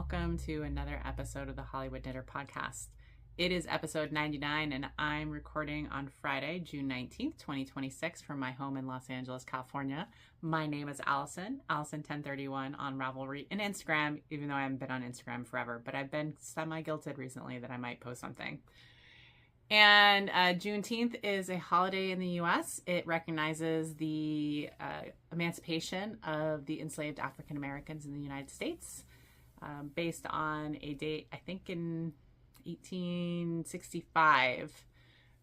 welcome to another episode of the Hollywood Knitter Podcast. It is episode 99, and I'm recording on Friday, June 19th, 2026, from my home in Los Angeles, California. My name is Allison, Allison1031 on Ravelry and Instagram, even though I haven't been on Instagram forever, but I've been semi-guilted recently that I might post something. And Juneteenth is a holiday in the U.S. It recognizes the emancipation of the enslaved African Americans in the United States, based on a date, I think in 1865,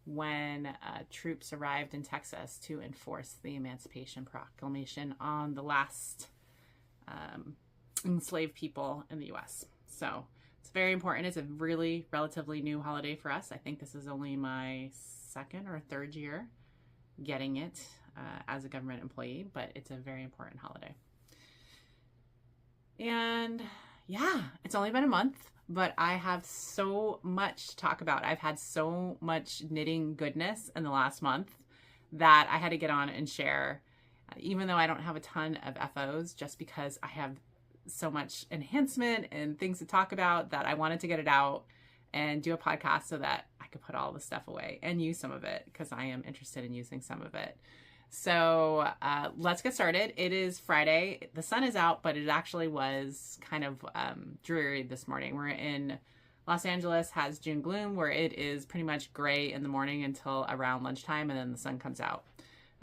when troops arrived in Texas to enforce the Emancipation Proclamation on the last enslaved people in the U.S. So it's very important. It's a really relatively new holiday for us. I think this is only my second or third year getting it as a government employee, but it's a very important holiday. And yeah, it's only been a month, but I have so much to talk about. I've had so much knitting goodness in the last month that I had to get on and share, even though I don't have a ton of FOs, just because I have so much enhancement and things to talk about that I wanted to get it out and do a podcast so that I could put all the stuff away and use some of it, because I am interested in using some of it. So let's get started. It is Friday. The sun is out, but it actually was kind of dreary this morning. We're in Los Angeles, has June gloom, where it is pretty much gray in the morning until around lunchtime, and then the sun comes out.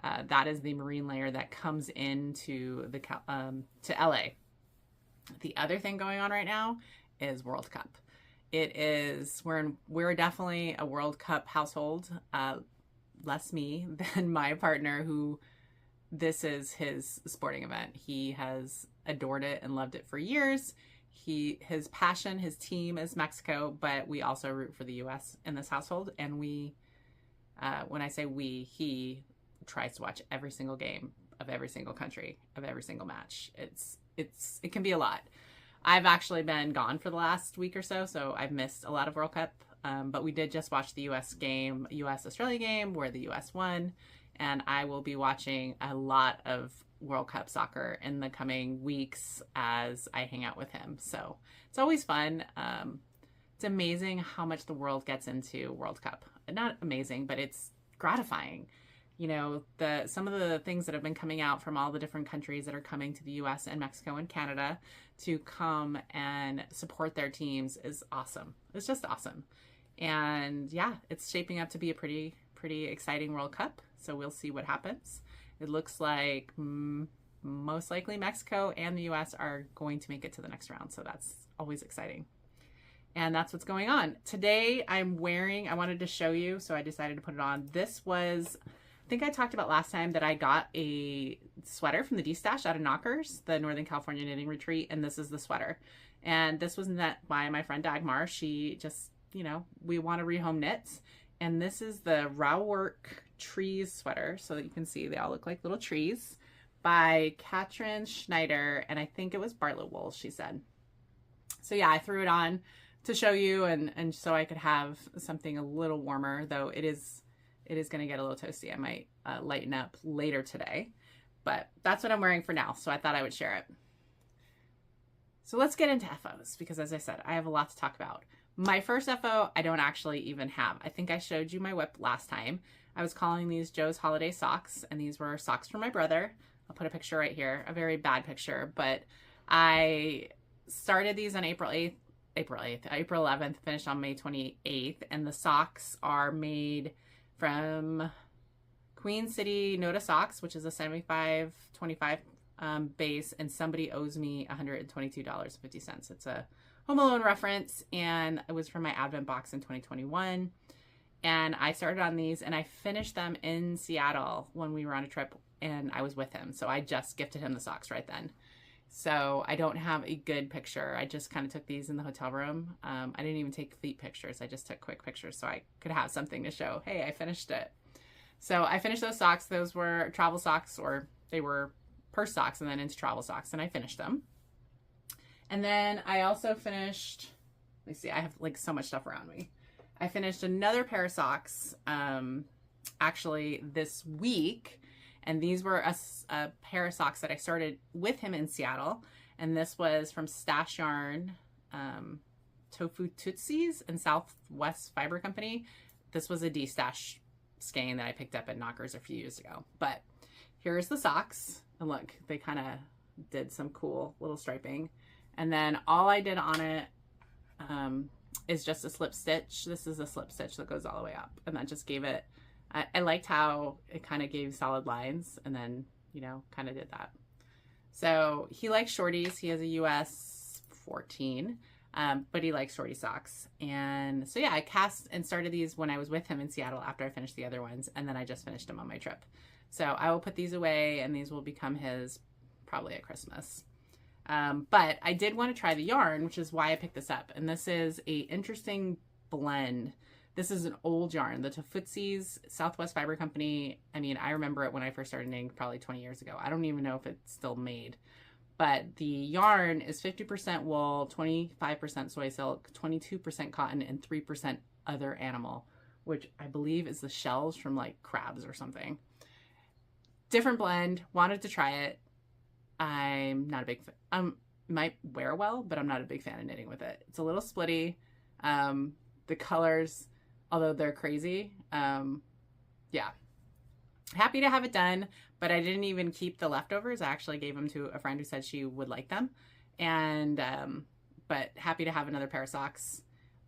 That is the marine layer that comes into the to LA. The other thing going on right now is World Cup. We're definitely a World Cup household. Less me than my partner, who this is his sporting event. He has adored it and loved it for years. His passion, his team is Mexico, but we also root for the U.S. in this household. And we, when I say we, he tries to watch every single game of every single country, of every single match. It can be a lot. I've actually been gone for the last week or so I've missed a lot of World Cup. But we did just watch the U.S.-Australia game where the U.S. won, and I will be watching a lot of World Cup soccer in the coming weeks as I hang out with him. So it's always fun. It's amazing how much the world gets into World Cup. Not amazing, but it's gratifying. You know, some of the things that have been coming out from all the different countries that are coming to the U.S. and Mexico and Canada to come and support their teams is awesome. It's just awesome. And yeah, it's shaping up to be a pretty exciting World Cup. So we'll see what happens. It looks like most likely Mexico and the U.S. are going to make it to the next round. So that's always exciting. And that's what's going on. Today I wanted to show you, so I decided to put it on. I think I talked about last time that I got a sweater from the D-Stash out of Knockers, the Northern California Knitting Retreat, and this is the sweater. And this was knit by my friend Dagmar. She just, we want to rehome knits. And this is the Rauwerk Trees sweater, so that you can see they all look like little trees, by Katrin Schneider, and I think it was Bartlett Wool, she said. So yeah, I threw it on to show you and so I could have something a little warmer, though it is going to get a little toasty. I might lighten up later today, but that's what I'm wearing for now. So I thought I would share it. So let's get into FOs, because as I said, I have a lot to talk about. My first FO, I don't actually even have. I think I showed you my whip last time. I was calling these Joe's Holiday Socks, and these were socks for my brother. I'll put a picture right here, a very bad picture, but I started these on April 11th, finished on May 28th, and the socks are made from Queen City Noda Socks, which is a 75/25 base, and somebody owes me $122.50. It's a Home Alone reference, and it was from my Advent box in 2021. And I started on these, and I finished them in Seattle when we were on a trip, and I was with him. So I just gifted him the socks right then. So I don't have a good picture. I just kind of took these in the hotel room. I didn't even take feet pictures. I just took quick pictures so I could have something to show. Hey, I finished it. So I finished those socks. Those were travel socks, or they were purse socks and then into travel socks, and I finished them. And then I also finished, let me see, I have like so much stuff around me. I finished another pair of socks actually this week. And these were a pair of socks that I started with him in Seattle. And this was from Stash Yarn Tofu Tootsies and Southwest Fiber Company. This was a D-stash skein that I picked up at Knockers a few years ago. But here's the socks. And look, they kind of did some cool little striping. And then all I did on it is just a slip stitch. This is a slip stitch that goes all the way up. And that just gave it, I liked how it kind of gave solid lines and then, you know, kind of did that. So he likes shorties. He has a US 14, but he likes shorty socks. And so yeah, I cast and started these when I was with him in Seattle after I finished the other ones. And then I just finished them on my trip. So I will put these away and these will become his probably at Christmas. But I did want to try the yarn, which is why I picked this up. And this is a interesting blend. This is an old yarn, the Tofutsis Southwest Fiber Company. I mean, I remember it when I first started knitting probably 20 years ago. I don't even know if it's still made. But the yarn is 50% wool, 25% soy silk, 22% cotton, and 3% other animal, which I believe is the shells from like crabs or something. Different blend. Wanted to try it. I'm not a big fan. Might wear well, but I'm not a big fan of knitting with it. It's a little splitty. The colors, although they're crazy, yeah. Happy to have it done, but I didn't even keep the leftovers. I actually gave them to a friend who said she would like them. And, but happy to have another pair of socks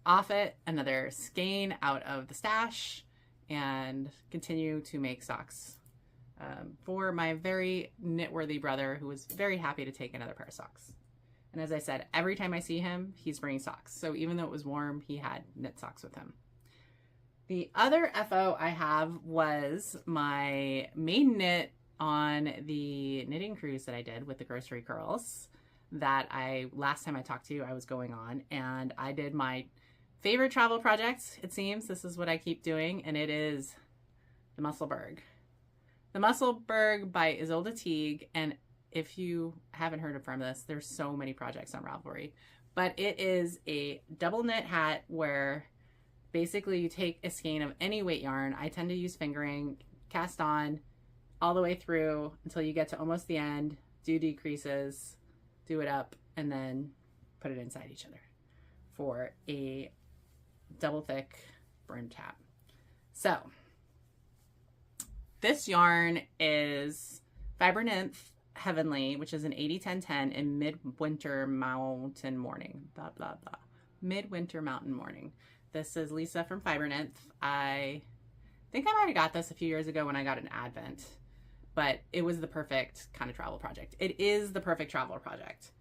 off it, another skein out of the stash, and continue to make socks for my very knit-worthy brother who was very happy to take another pair of socks. And as I said, every time I see him, he's bringing socks. So even though it was warm, he had knit socks with him. The other FO I have was my main knit on the knitting cruise that I did with the Grocery Girls that last time I talked to you, I was going on, and I did my favorite travel project, it seems. This is what I keep doing, and it is the Musselburgh. The Musselburgh by Isolde Teague, and if you haven't heard of this, there's so many projects on Ravelry, but it is a double knit hat where basically you take a skein of any weight yarn. I tend to use fingering, cast on all the way through until you get to almost the end, do decreases, do it up, and then put it inside each other for a double thick brim top. So this yarn is Fiber Nymph Heavenly, which is an 80-10-10 in Midwinter Mountain Morning. Blah, blah, blah. Midwinter Mountain Morning. This is Lisa from Fiber Nymph. I think I might have got this a few years ago when I got an Advent, but it was the perfect kind of travel project. It is the perfect travel project.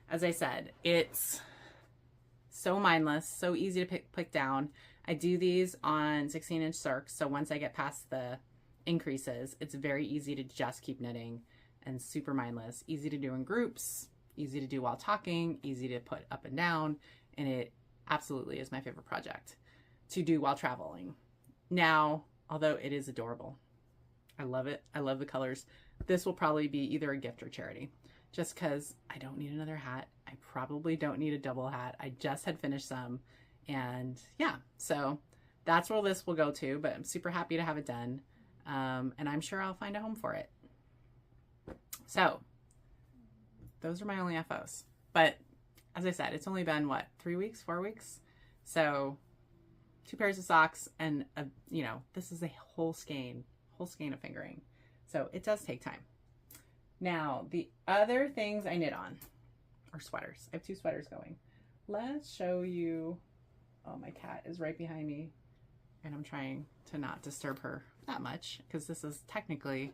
As I said, it's so mindless, so easy to pick down. I do these on 16-inch circs, so once I get past the increases, it's very easy to just keep knitting and super mindless. Easy to do in groups, easy to do while talking, easy to put up and down, and it absolutely is my favorite project to do while traveling. Now, although it is adorable, I love it. I love the colors. This will probably be either a gift or charity, just because I don't need another hat. I probably don't need a double hat. I just had finished some, and yeah, so that's where this will go to, but I'm super happy to have it done. And I'm sure I'll find a home for it. So those are my only FOs, but as I said, it's only been what, 3 weeks, 4 weeks? So 2 pairs of socks and this is a whole skein of fingering. So it does take time. Now, the other things I knit on are sweaters. I have 2 sweaters going. Let's show you. Oh, my cat is right behind me and I'm trying to not disturb her that much because this is not technically,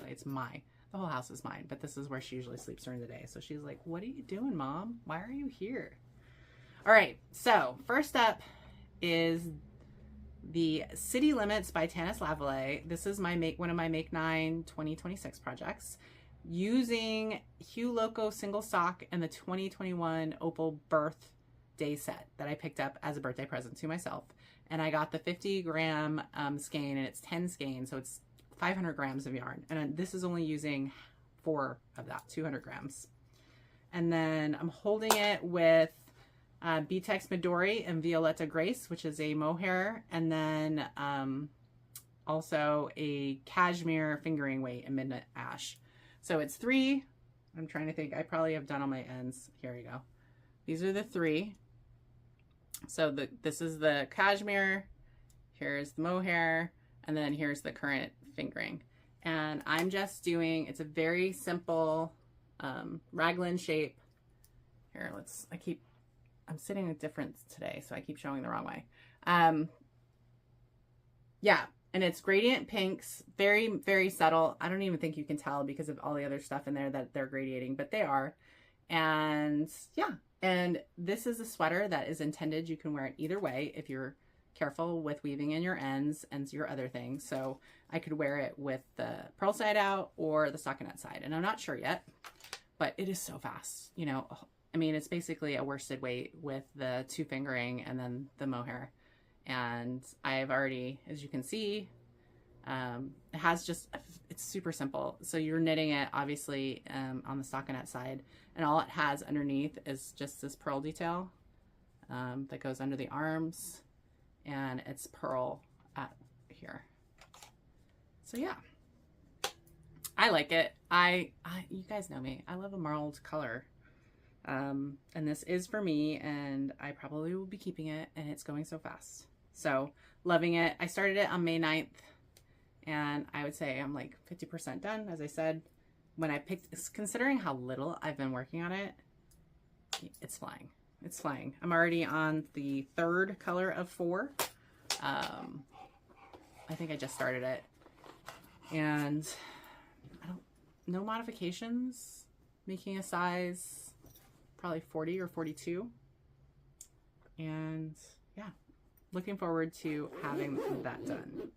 it's the whole house is mine, but this is where she usually sleeps during the day. So she's like, what are you doing, Mom? Why are you here? All right, so first up is the City Limits by Tanis Lavallee. This is one of my Make 9 2026 projects using Hue Loco single sock and the 2021 Opal birthday set that I picked up as a birthday present to myself. And I got the 50-gram skein, and it's 10 skeins, so it's 500 grams of yarn. And this is only using 4 of that, 200 grams. And then I'm holding it with Beatex Midori and Violetta Grace, which is a mohair, and then also a cashmere fingering weight in Midnight Ash. So it's 3. I'm trying to think. I probably have done all my ends. Here you go. These are the three. So this is the cashmere, here's the mohair, and then here's the current fingering. And I'm just doing, it's a very simple raglan shape. Here, I'm sitting with different today, so I keep showing the wrong way. Yeah, and it's gradient pinks, very, very subtle. I don't even think you can tell because of all the other stuff in there that they're gradiating, but they are. And yeah, and this is a sweater that is intended, you can wear it either way if you're careful with weaving in your ends and your other things. So I could wear it with the pearl side out or the stockinette side, and I'm not sure yet, but it is so fast. You know, I mean, it's basically a worsted weight with the 2 fingering and then the mohair. And I've already, as you can see, it has just, it's super simple. So you're knitting it obviously on the stockinette side, and all it has underneath is just this pearl detail that goes under the arms, and it's pearl at here. So yeah, I like it. You guys know me, I love a marled color. And this is for me, and I probably will be keeping it, and it's going so fast. So loving it. I started it on May 9th, and I would say I'm like 50% done. As I said, when I picked, considering how little I've been working on it, it's flying. It's flying. I'm already on the 3rd color of 4. I think I just started it, and no modifications, making a size probably 40 or 42. And yeah, looking forward to having that done.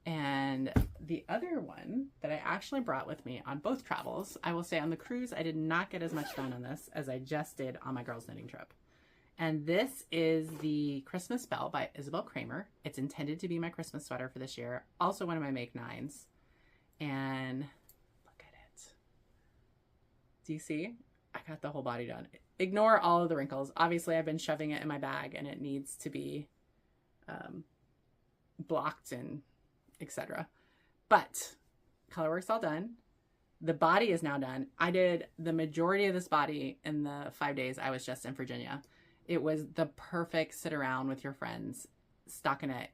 And the other one that I actually brought with me on both travels, I will say on the cruise, I did not get as much done on this as I just did on my girls' knitting trip. And this is the Christmas Bell by Isabel Kramer. It's intended to be my Christmas sweater for this year. Also one of my Make 9s. And look at it. Do you see? I got the whole body done. Ignore all of the wrinkles. Obviously, I've been shoving it in my bag, and it needs to be blocked and etc. But colorwork's all done. The body is now done. I did the majority of this body in the 5 days I was just in Virginia. It was the perfect sit around with your friends, stockinette,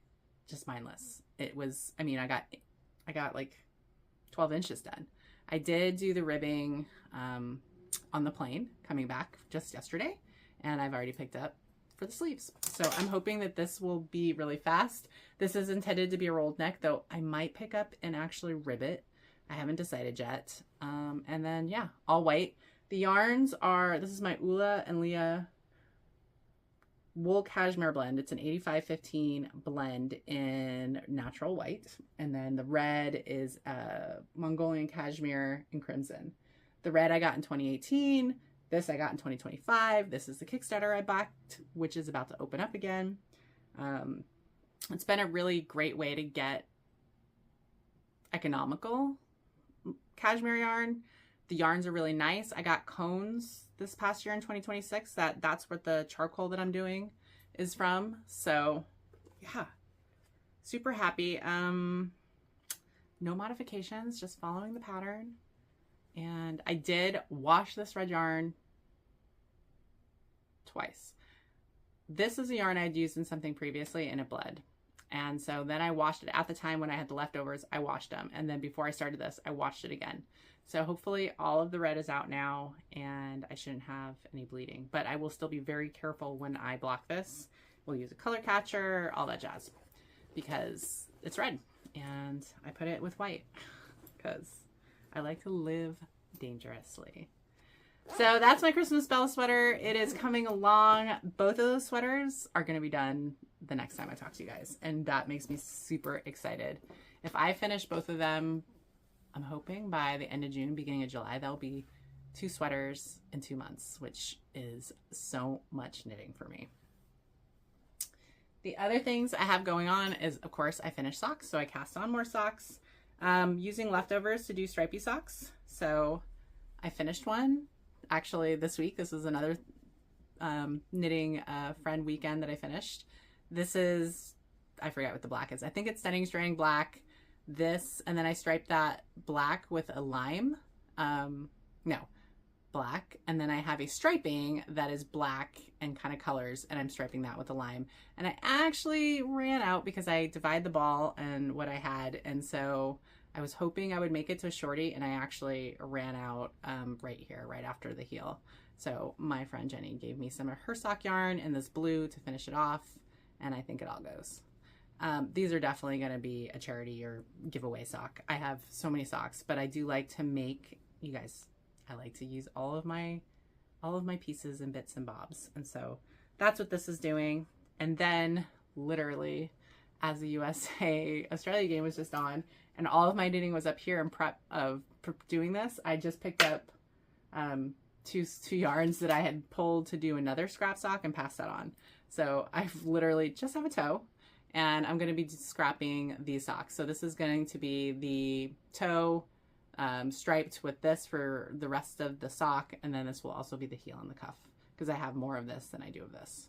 just mindless. It was, I mean, I got like 12 inches done. I did do the ribbing on the plane coming back just yesterday, and I've already picked up for the sleeves. So I'm hoping that this will be really fast. This is intended to be a rolled neck, though I might pick up and actually rib it. I haven't decided yet. And then yeah, all white. The yarns are, this is my Ula and Leah wool cashmere blend. It's an 85-15 blend in natural white. And then the red is Mongolian cashmere and crimson. The red I got in 2018. This I got in 2025. This is the Kickstarter I backed, which is about to open up again. It's been a really great way to get economical cashmere yarn. The yarns are really nice. I got cones this past year in 2026. That's what the charcoal that I'm doing is from. So yeah, super happy. No modifications, just following the pattern. And I did wash this red yarn twice. This is a yarn I'd used in something previously and it bled. And so then I washed it at the time when I had the leftovers, I washed them. And then before I started this, I washed it again. So hopefully all of the red is out now and I shouldn't have any bleeding, but I will still be very careful when I block this. We'll use a color catcher, all that jazz, because it's red and I put it with white because I like to live dangerously. So that's my Christmas Bell sweater. It is coming along. Both of those sweaters are going to be done the next time I talk to you guys, and that makes me super excited. If I finish both of them, I'm hoping by the end of June, beginning of July, there'll be 2 sweaters in 2 months, which is so much knitting for me. The other things I have going on is, of course, I finished socks, so I cast on more socks. Using leftovers to do stripy socks. So I finished one actually this week. This is another knitting friend weekend that I finished. This is, I forget what the black is. I think it's Stunning String black. This, and then I striped that black with a lime. No, black, and then I have a striping that is black and kind of colors, and I'm striping that with a lime. And I actually ran out because I divided the ball and what I had, and so I was hoping I would make it to a shorty, and I actually ran out right here, right after the heel. So my friend Jenny gave me some of her sock yarn in this blue to finish it off, and I think it all goes. These are definitely going to be a charity or giveaway sock. I have so many socks, but I do like to make, you guys, I like to use all of my pieces and bits and bobs. And so that's what this is doing. And then literally as the USA Australia game was just on and all of my knitting was up here in prep of doing this, I just picked up two yarns that I had pulled to do another scrap sock and passed that on. So I literally just have a toe, and I'm going to be scrapping these socks. So this is going to be the toe striped with this for the rest of the sock, and then this will also be the heel and the cuff because I have more of this than I do of this.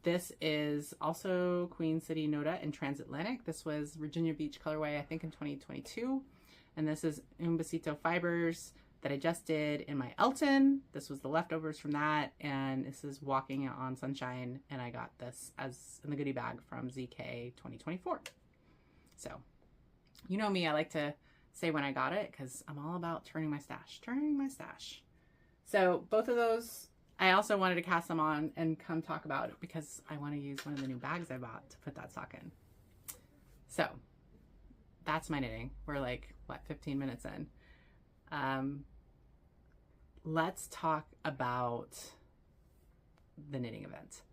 This is also Queen City Noda in Transatlantic. This was Virginia Beach colorway, I think in 2022. And this is Un Besito Fibers that I just did in my Elton. This was the leftovers from that. And this is Walking on Sunshine. And I got this as in the goodie bag from ZK 2024. So, you know me, I like to say when I got it because I'm all about turning my stash. So both of those, I also wanted to cast them on and come talk about it because I want to use one of the new bags I bought to put that sock in. So that's my knitting. We're like, what, 15 minutes in. Let's talk about the knitting event.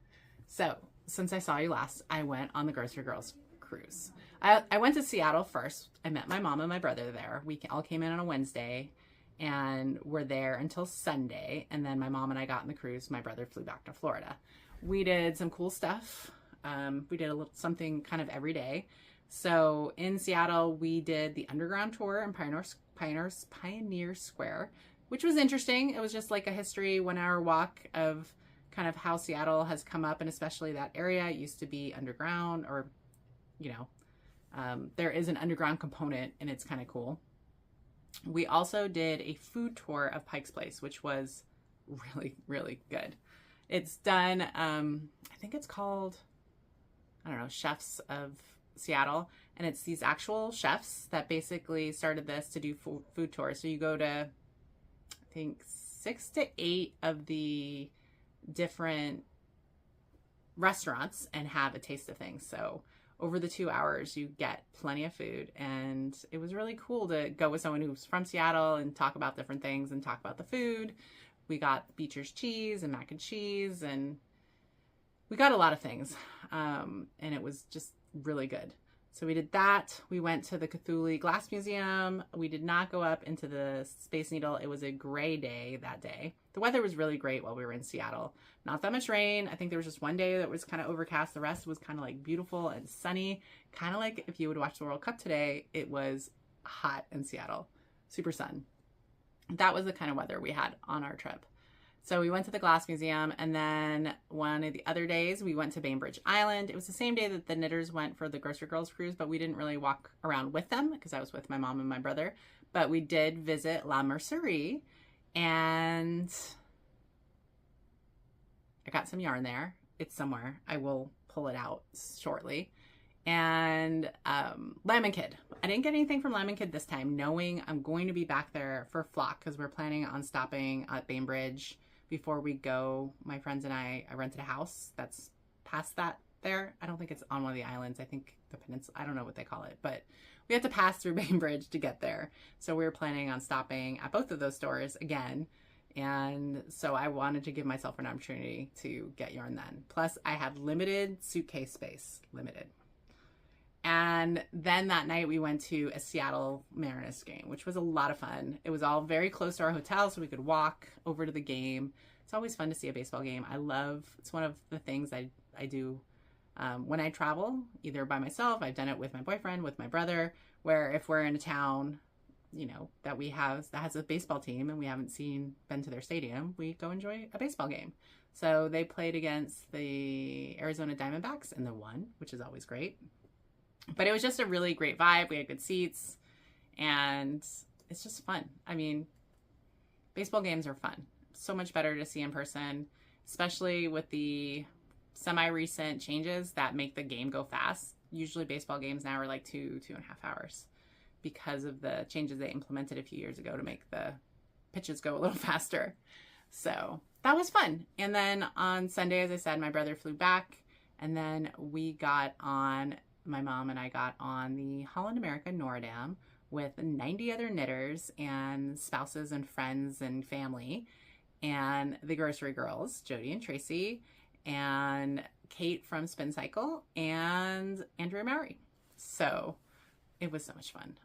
So since I saw you last, I went on the Grocery Girls cruise. I went to Seattle first. I met my mom and my brother there. We all came in on a Wednesday and were there until Sunday. And then my mom and I got on the cruise. My brother flew back to Florida. We did some cool stuff. We did a little something kind of every day. So in Seattle, we did the underground tour in Pioneer Square, which was interesting. It was just like a history 1 hour walk of kind of how Seattle has come up, and especially that area. It used to be underground, or, you know, there is an underground component, and it's kind of cool. We also did a food tour of Pike's Place, which was really, really good. It's done, I think it's called, I don't know, Chefs of Seattle, and it's these actual chefs that basically started this to do food tours. So you go to, I think, 6 to 8 of the different restaurants and have a taste of things. So over the 2 hours, you get plenty of food, and it was really cool to go with someone who's from Seattle and talk about different things and talk about the food. We got Beecher's cheese and mac and cheese, and we got a lot of things, and it was just really good. So we did that. We went to the Cthulhu Glass Museum. We did not go up into the Space Needle. It was a gray day that day. The weather was really great while we were in Seattle. Not that much rain. I think there was just one day that was kind of overcast. The rest was kind of like beautiful and sunny. Kind of like if you would watch the World Cup today, it was hot in Seattle. Super sun. That was the kind of weather we had on our trip. So we went to the Glass Museum, and then one of the other days we went to Bainbridge Island. It was the same day that the knitters went for the Grocery Girls cruise, but we didn't really walk around with them because I was with my mom and my brother. But we did visit La Mercerie, and I got some yarn there. It's somewhere. I will pull it out shortly. And Lamb and Kid. I didn't get anything from Lamb and Kid this time, knowing I'm going to be back there for Flock because we're planning on stopping at Bainbridge before we go. My friends and I rented a house that's past that there. I don't think it's on one of the islands. I think the peninsula. I don't know what they call it, but we have to pass through Bainbridge to get there. So we were planning on stopping at both of those stores again. And so I wanted to give myself an opportunity to get yarn then. Plus I had limited suitcase space, limited. And then that night we went to a Seattle Mariners game, which was a lot of fun. It was all very close to our hotel, so we could walk over to the game. It's always fun to see a baseball game. It's one of the things I do when I travel, either by myself. I've done it with my boyfriend, with my brother, where if we're in a town, you know, that has a baseball team and we haven't been to their stadium, we go enjoy a baseball game. So they played against the Arizona Diamondbacks and they won, which is always great. But it was just a really great vibe. We had good seats, and it's just fun. I mean, baseball games are fun. So much better to see in person, especially with the semi-recent changes that make the game go fast. Usually baseball games now are like 2.5 hours because of the changes they implemented a few years ago to make the pitches go a little faster. So that was fun. And then on Sunday, as I said, my brother flew back, and then my mom and I got on the Holland America Noordam with 90 other knitters and spouses and friends and family, and the Grocery Girls, Jody and Tracy, and Kate from Spin Cycle, and Andrea Mowry. So it was so much fun.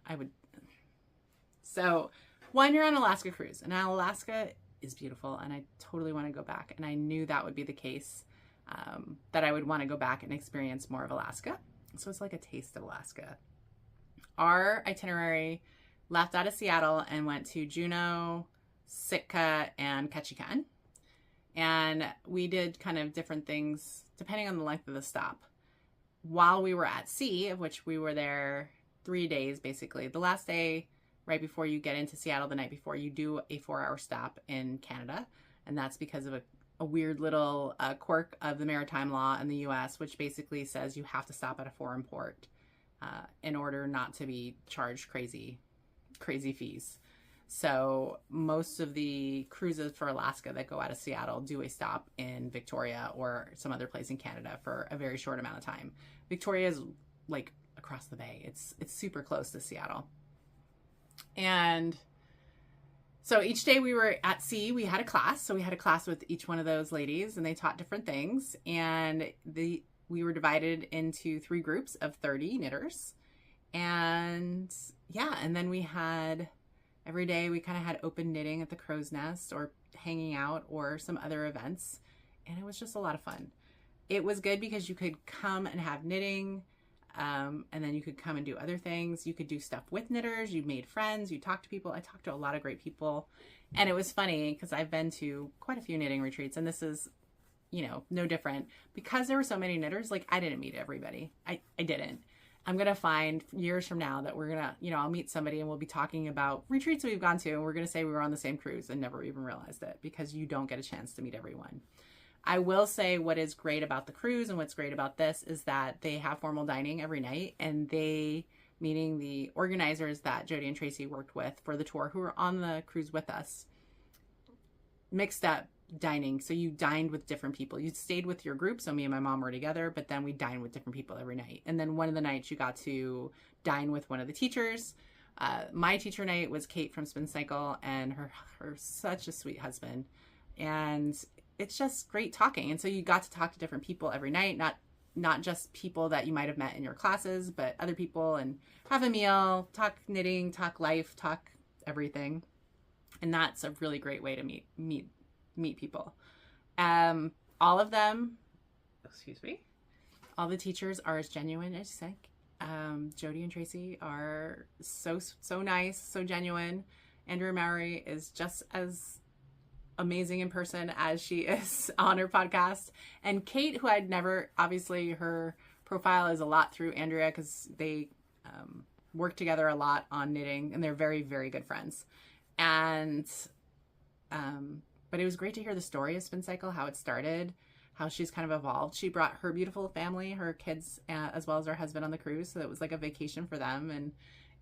So when you're on Alaska cruise, and Alaska is beautiful, and I totally want to go back, and I knew that would be the case, that I would want to go back and experience more of Alaska. So it's like a taste of Alaska. Our itinerary left out of Seattle and went to Juneau, Sitka, and Ketchikan. And we did kind of different things depending on the length of the stop. While we were at sea, of which we were there 3 days basically, the last day right before you get into Seattle, the night before, you do a 4-hour stop in Canada. And that's because of a weird little quirk of the maritime law in the US, which basically says you have to stop at a foreign port in order not to be charged crazy fees. So most of the cruises for Alaska that go out of Seattle do a stop in Victoria or some other place in Canada for a very short amount of time. Victoria is like across the bay. It's super close to Seattle. And so each day we were at sea, we had a class. So we had a class with each one of those ladies, and they taught different things. And we were divided into 3 groups of 30 knitters. And yeah, and then we had, every day we kind of had open knitting at the Crow's Nest or hanging out or some other events. And it was just a lot of fun. It was good because you could come and have knitting, and then you could come and do other things. You could do stuff with knitters. You made friends. You talked to people. I talked to a lot of great people. And it was funny because I've been to quite a few knitting retreats, and this is, no different. Because there were so many knitters, like, I didn't meet everybody. I didn't. I'm going to find years from now that we're going to, I'll meet somebody and we'll be talking about retreats that we've gone to, and we're going to say we were on the same cruise and never even realized it, because you don't get a chance to meet everyone. I will say what is great about the cruise and what's great about this is that they have formal dining every night, and they, meaning the organizers that Jody and Tracy worked with for the tour, who were on the cruise with us, mixed up dining. So you dined with different people. You stayed with your group. So me and my mom were together, but then we dined with different people every night. And then one of the nights you got to dine with one of the teachers. My teacher night was Kate from Spin Cycle and her such a sweet husband. And it's just great talking. And so you got to talk to different people every night, not just people that you might have met in your classes, but other people, and have a meal, talk knitting, talk life, talk everything. And that's a really great way to meet people. All of them, all the teachers are as genuine as you think. Jody and Tracy are so nice, so genuine. Andrea Mowry is just as amazing in person as she is on her podcast. And Kate, who I'd never, obviously her profile is a lot through Andrea because they work together a lot on knitting, and they're very, very good friends. And but it was great to hear the story of Spin Cycle, how it started, how she's kind of evolved. She brought her beautiful family, her kids, as well as her husband on the cruise. So it was like a vacation for them. And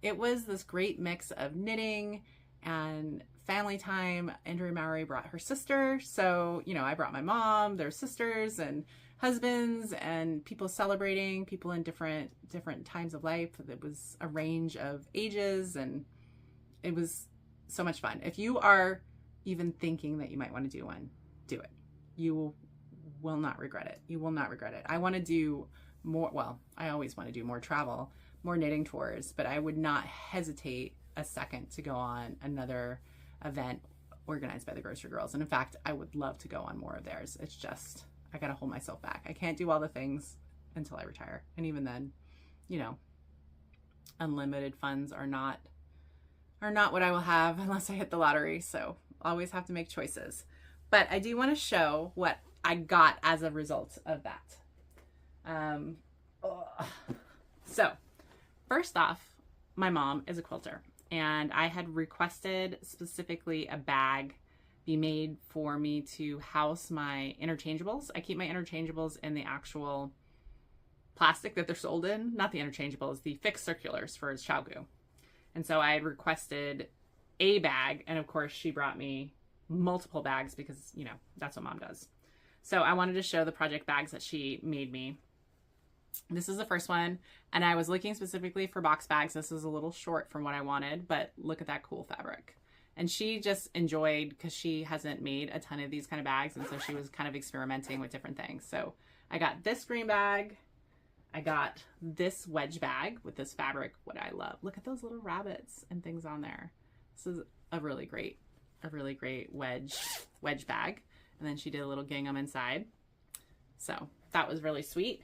it was this great mix of knitting and family time. Andrea Mowry brought her sister. So, I brought my mom, their sisters and husbands, and people celebrating, people in different times of life. It was a range of ages, and it was so much fun. If you are even thinking that you might want to do one, do it. You will not regret it. You will not regret it. I want to do more. Well, I always want to do more travel, more knitting tours, but I would not hesitate a second to go on another event organized by the Grocery Girls. And in fact, I would love to go on more of theirs. It's just, I got to hold myself back. I can't do all the things until I retire. And even then, unlimited funds are not what I will have unless I hit the lottery. So always have to make choices. But I do want to show what I got as a result of that. So first off, my mom is a quilter, and I had requested specifically a bag be made for me to house my interchangeables. I keep my interchangeables in the actual plastic that they're sold in, not the interchangeables, the fixed circulars for ChiaoGoo. And so I had requested a bag, and of course she brought me multiple bags because, you know, that's what mom does. So I wanted to show the project bags that she made me. This is the first one, and I was looking specifically for box bags. This is a little short from what I wanted, but look at that cool fabric. And she just enjoyed, because she hasn't made a ton of these kind of bags, and so she was kind of experimenting with different things. So I got this green bag. I got this wedge bag with this fabric, what I love. Look at those little rabbits and things on there. This is a really great wedge bag. And then she did a little gingham inside. So that was really sweet.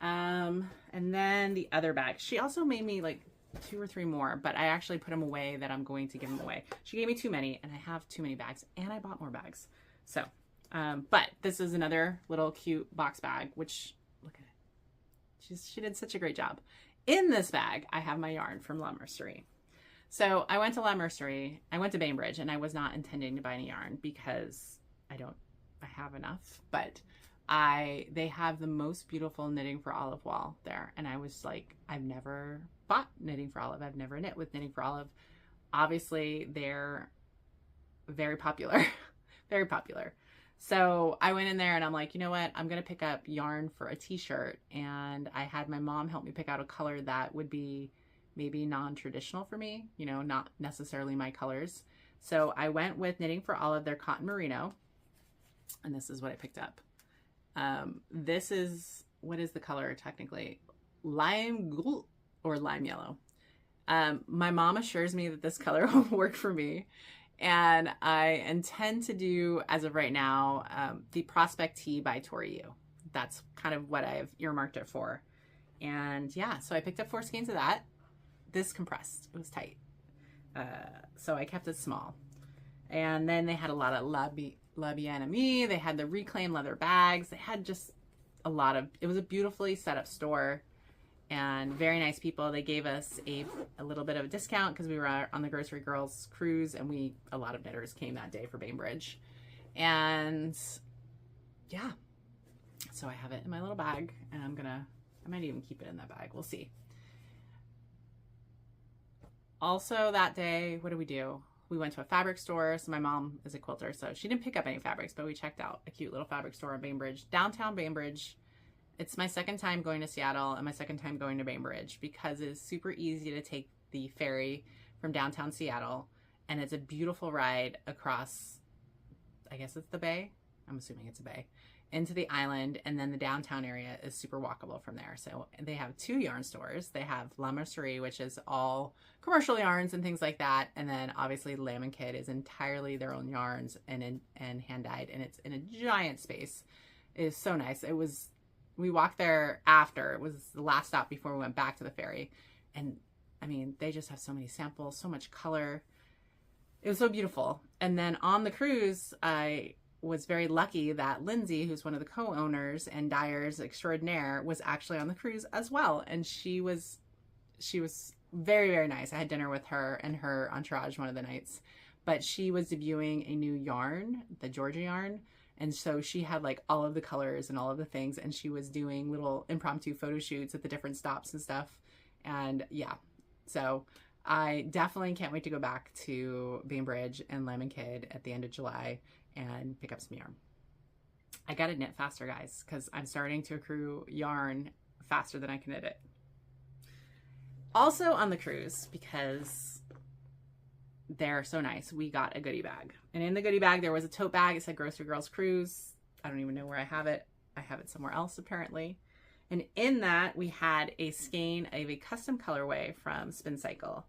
And then the other bag, she also made me like 2 or 3 more, but I actually put them away that I'm going to give them away. She gave me too many, and I have too many bags, and I bought more bags. So, but this is another little cute box bag, which look at it. She did such a great job. In this bag, I have my yarn from La Mercerie. So I went to La Mercerie, I went to Bainbridge, and I was not intending to buy any yarn because I have enough, but they have the most beautiful Knitting for Olive wall there. And I was like, I've never bought Knitting for Olive. I've never knit with Knitting for Olive. Obviously they're very popular, very popular. So I went in there and I'm like, you know what? I'm going to pick up yarn for a t-shirt. And I had my mom help me pick out a color that would be maybe non-traditional for me, you know, not necessarily my colors. So I went with Knitting for Olive, their cotton merino. And this is what I picked up. This is, what is the color technically? Lime gold or lime yellow. My mom assures me that this color will work for me. And I intend to do, as of right now, the Prospect Tee by Tori Yu. That's kind of what I've earmarked it for. And yeah, so I picked up 4 skeins of that. This compressed, it was tight. So I kept it small. And then they had a lot of La Bien Amie. They had the reclaimed leather bags. They had just a lot of, it was a beautifully set up store and very nice people. They gave us a little bit of a discount because we were on the Grocery Girls cruise, and a lot of knitters came that day for Bainbridge. And yeah, so I have it in my little bag, and I might even keep it in that bag. We'll see. Also that day, what did we do? We went to a fabric store. So my mom is a quilter, so she didn't pick up any fabrics, but we checked out a cute little fabric store in Bainbridge, downtown Bainbridge. It's my second time going to Seattle and my second time going to Bainbridge because it is super easy to take the ferry from downtown Seattle, and it's a beautiful ride across, I guess it's the bay. I'm assuming it's a bay, into the island, and then the downtown area is super walkable from there. So they have 2 yarn stores. They have La Mercerie, which is all commercial yarns and things like that, and then obviously Lamb & Kid is entirely their own yarns and hand dyed, and it's in a giant space. It is so nice. We walked there after. It was the last stop before we went back to the ferry, and I mean, they just have so many samples, so much color. It was so beautiful. And then on the cruise, I was very lucky that Lindsay, who's one of the co-owners and dyers extraordinaire, was actually on the cruise as well. And she was very, very nice. I had dinner with her and her entourage one of the nights, but she was debuting a new yarn, the Georgia yarn. And so she had like all of the colors and all of the things, and she was doing little impromptu photo shoots at the different stops and stuff. And yeah, so I definitely can't wait to go back to Bainbridge and Lamb & Kid at the end of July and pick up some yarn. I gotta knit faster, guys, because I'm starting to accrue yarn faster than I can knit it. Also on the cruise, because they're so nice, we got a goodie bag. And in the goodie bag, there was a tote bag. It said Grocery Girls Cruise. I don't even know where I have it. I have it somewhere else, apparently. And in that, we had a skein of a custom colorway from Spin Cycle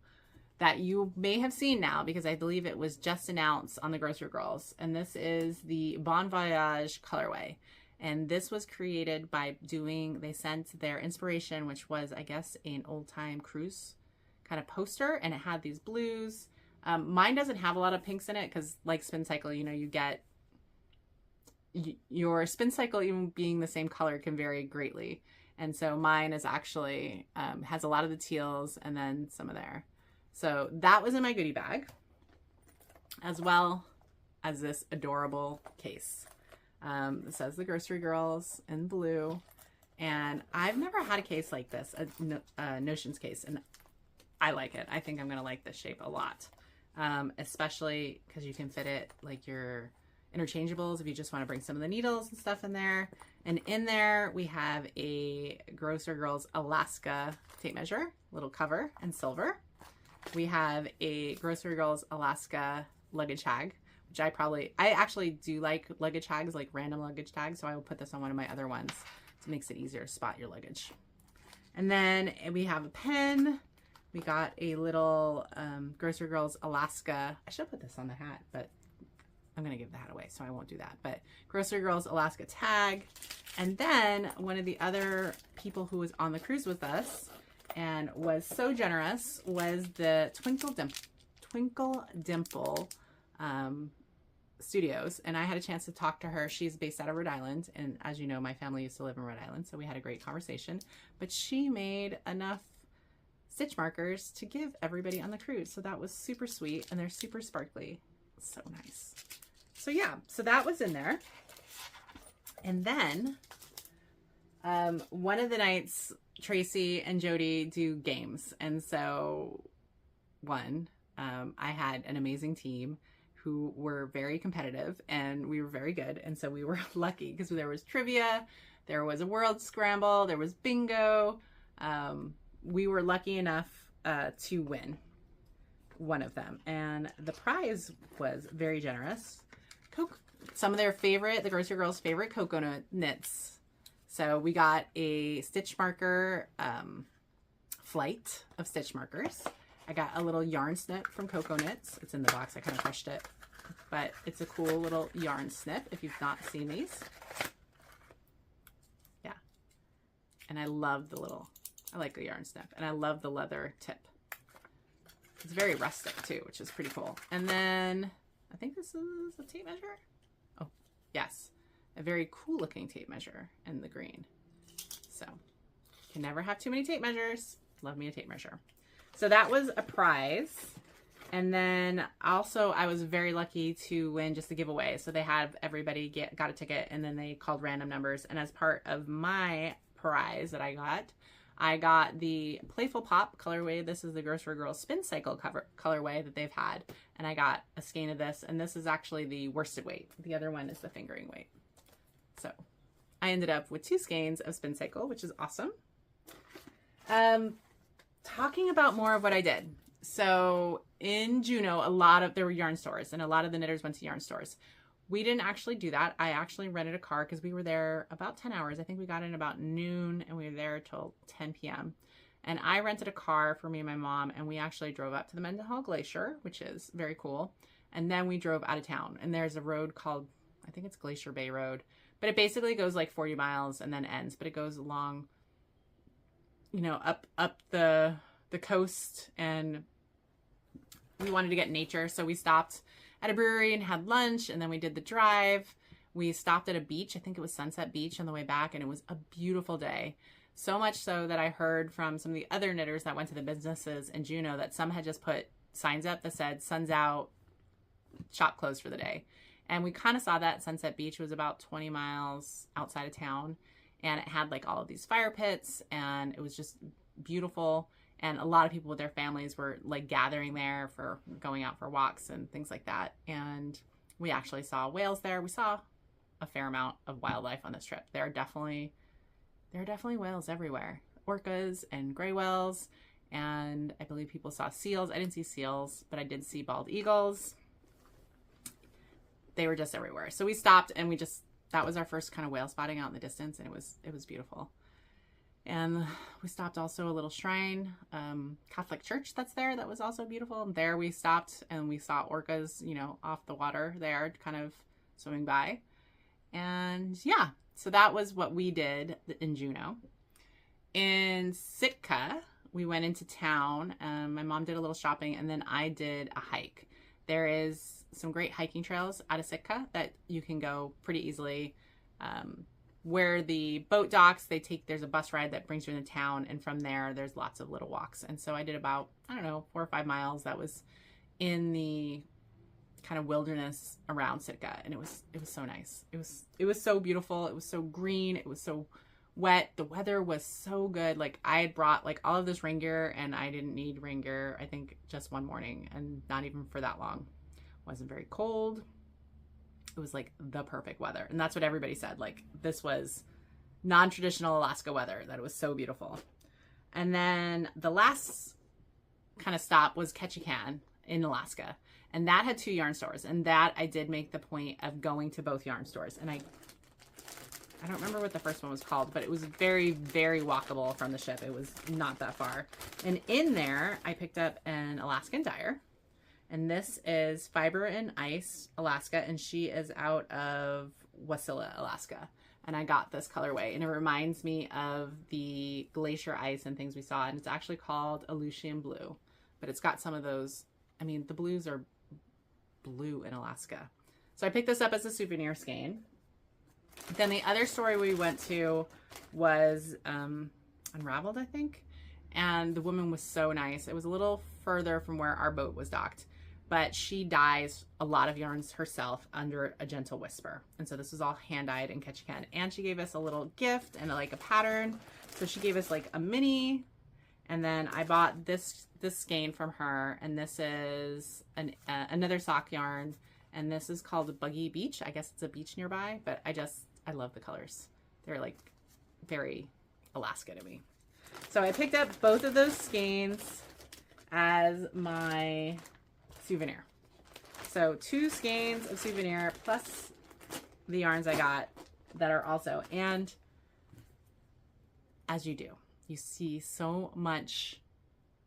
that you may have seen now, because I believe it was just announced on the Grocery Girls. And this is the Bon Voyage colorway. And this was created by they sent their inspiration, which was, I guess, an old time cruise kind of poster. And it had these blues. Mine doesn't have a lot of pinks in it because, like Spin Cycle, you know, you get your Spin Cycle, even being the same color, can vary greatly. And so mine is actually has a lot of the teals and then some of there. So that was in my goodie bag, as well as this adorable case. It says the Grocery Girls in blue. And I've never had a case like this, a Notions case, and I like it. I think I'm going to like this shape a lot, especially because you can fit it like your interchangeables if you just want to bring some of the needles and stuff in there. And in there, we have a Grocery Girls Alaska tape measure, little cover, and silver. We have a Grocery Girls Alaska luggage tag, which I actually do like luggage tags, like random luggage tags, so I will put this on one of my other ones. It makes it easier to spot your luggage. And then we have a pen. We got a little Grocery Girls Alaska. I should put this on the hat, but I'm going to give the hat away, so I won't do that. But Grocery Girls Alaska tag. And then one of the other people who was on the cruise with us and was so generous was the Twinkle Dimple Studios, and I had a chance to talk to her. She's based out of Rhode Island, and as you know, my family used to live in Rhode Island, so we had a great conversation. But she made enough stitch markers to give everybody on the cruise, so that was super sweet, and they're super sparkly. So nice. So yeah, so that was in there. And then one of the nights, Tracy and Jody do games, and so I had an amazing team who were very competitive, and we were very good. And so we were lucky because there was trivia, there was a world scramble, there was bingo. We were lucky enough to win one of them. And the prize was very generous. Some of their favorite, the Grocery Girls' favorite coconut knits. So we got a stitch marker flight of stitch markers. I got a little yarn snip from Coco Knits. It's in the box. I kind of crushed it. But it's a cool little yarn snip if you've not seen these. Yeah. And I love I like the yarn snip. And I love the leather tip. It's very rustic too, which is pretty cool. And then I think this is a tape measure. Oh, yes. A very cool looking tape measure in the green. So, can never have too many tape measures. Love me a tape measure. So that was a prize. And then also I was very lucky to win just a giveaway. So they had everybody got a ticket, and then they called random numbers. And as part of my prize that I got the Playful Pop colorway. This is the Grocery Girls Spin Cycle colorway that they've had. And I got a skein of this, and this is actually the worsted weight. The other one is the fingering weight. So I ended up with 2 skeins of Spin Cycle, which is awesome. Talking about more of what I did. So in Juneau, there were yarn stores, and a lot of the knitters went to yarn stores. We didn't actually do that. I actually rented a car because we were there about 10 hours. I think we got in about noon, and we were there till 10 p.m. And I rented a car for me and my mom, and we actually drove up to the Mendenhall Glacier, which is very cool. And then we drove out of town, and there's a road called, I think it's Glacier Bay Road, but it basically goes like 40 miles and then ends, but it goes along, you know, up the coast, and we wanted to get nature, so we stopped at a brewery and had lunch, and then we did the drive. We stopped at a beach. I think it was Sunset Beach on the way back, and it was a beautiful day. So much so that I heard from some of the other knitters that went to the businesses in Juneau that some had just put signs up that said, sun's out, shop closed for the day. And we kind of saw that. Sunset Beach was about 20 miles outside of town, and it had like all of these fire pits, and it was just beautiful. And a lot of people with their families were like gathering there for going out for walks and things like that. And we actually saw whales there. We saw a fair amount of wildlife on this trip. There are definitely whales everywhere. Orcas and gray whales. And I believe people saw seals. I didn't see seals, but I did see bald eagles. They were just everywhere. So we stopped, and that was our first kind of whale spotting out in the distance, and it was beautiful. And we stopped also a little shrine, Catholic church that's there. That was also beautiful. And there we stopped, and we saw orcas, you know, off the water there, kind of swimming by. And yeah, so that was what we did in Juneau. In Sitka, we went into town. My mom did a little shopping, and then I did a hike. There is some great hiking trails out of Sitka that you can go pretty easily. where the boat docks, there's a bus ride that brings you into town. And from there, there's lots of little walks. And so I did about, I don't know, 4 or 5 miles. That was in the kind of wilderness around Sitka. And it was so nice. It was so beautiful. It was so green. It was so wet. The weather was so good. Like I had brought like all of this rain gear and I didn't need rain gear, I think just one morning, and not even for that long. It wasn't very cold. It was like the perfect weather. And that's what everybody said. Like this was non-traditional Alaska weather, that it was so beautiful. And then the last kind of stop was Ketchikan in Alaska. And that had 2 yarn stores. And that I did make the point of going to both yarn stores. And I don't remember what the first one was called, but it was very, very walkable from the ship. It was not that far. And in there, I picked up an Alaskan dyer. And this is Fiber and Ice Alaska. And she is out of Wasilla, Alaska. And I got this colorway. And it reminds me of the glacier ice and things we saw. And it's actually called Aleutian Blue. But it's got some of those, I mean, the blues are blue in Alaska. So I picked this up as a souvenir skein. Then the other store we went to was Unraveled, I think. And the woman was so nice. It was a little further from where our boat was docked. But she dyes a lot of yarns herself under a gentle whisper. And so this was all hand-dyed in Ketchikan. And she gave us a little gift and like a pattern. So she gave us like a mini. And then I bought this skein from her. And this is another sock yarn. And this is called Buggy Beach. I guess it's a beach nearby, but I love the colors. They're like very Alaska to me. So I picked up both of those skeins as my souvenir. So 2 skeins of souvenir plus the yarns I got that are also, and as you do, you see so much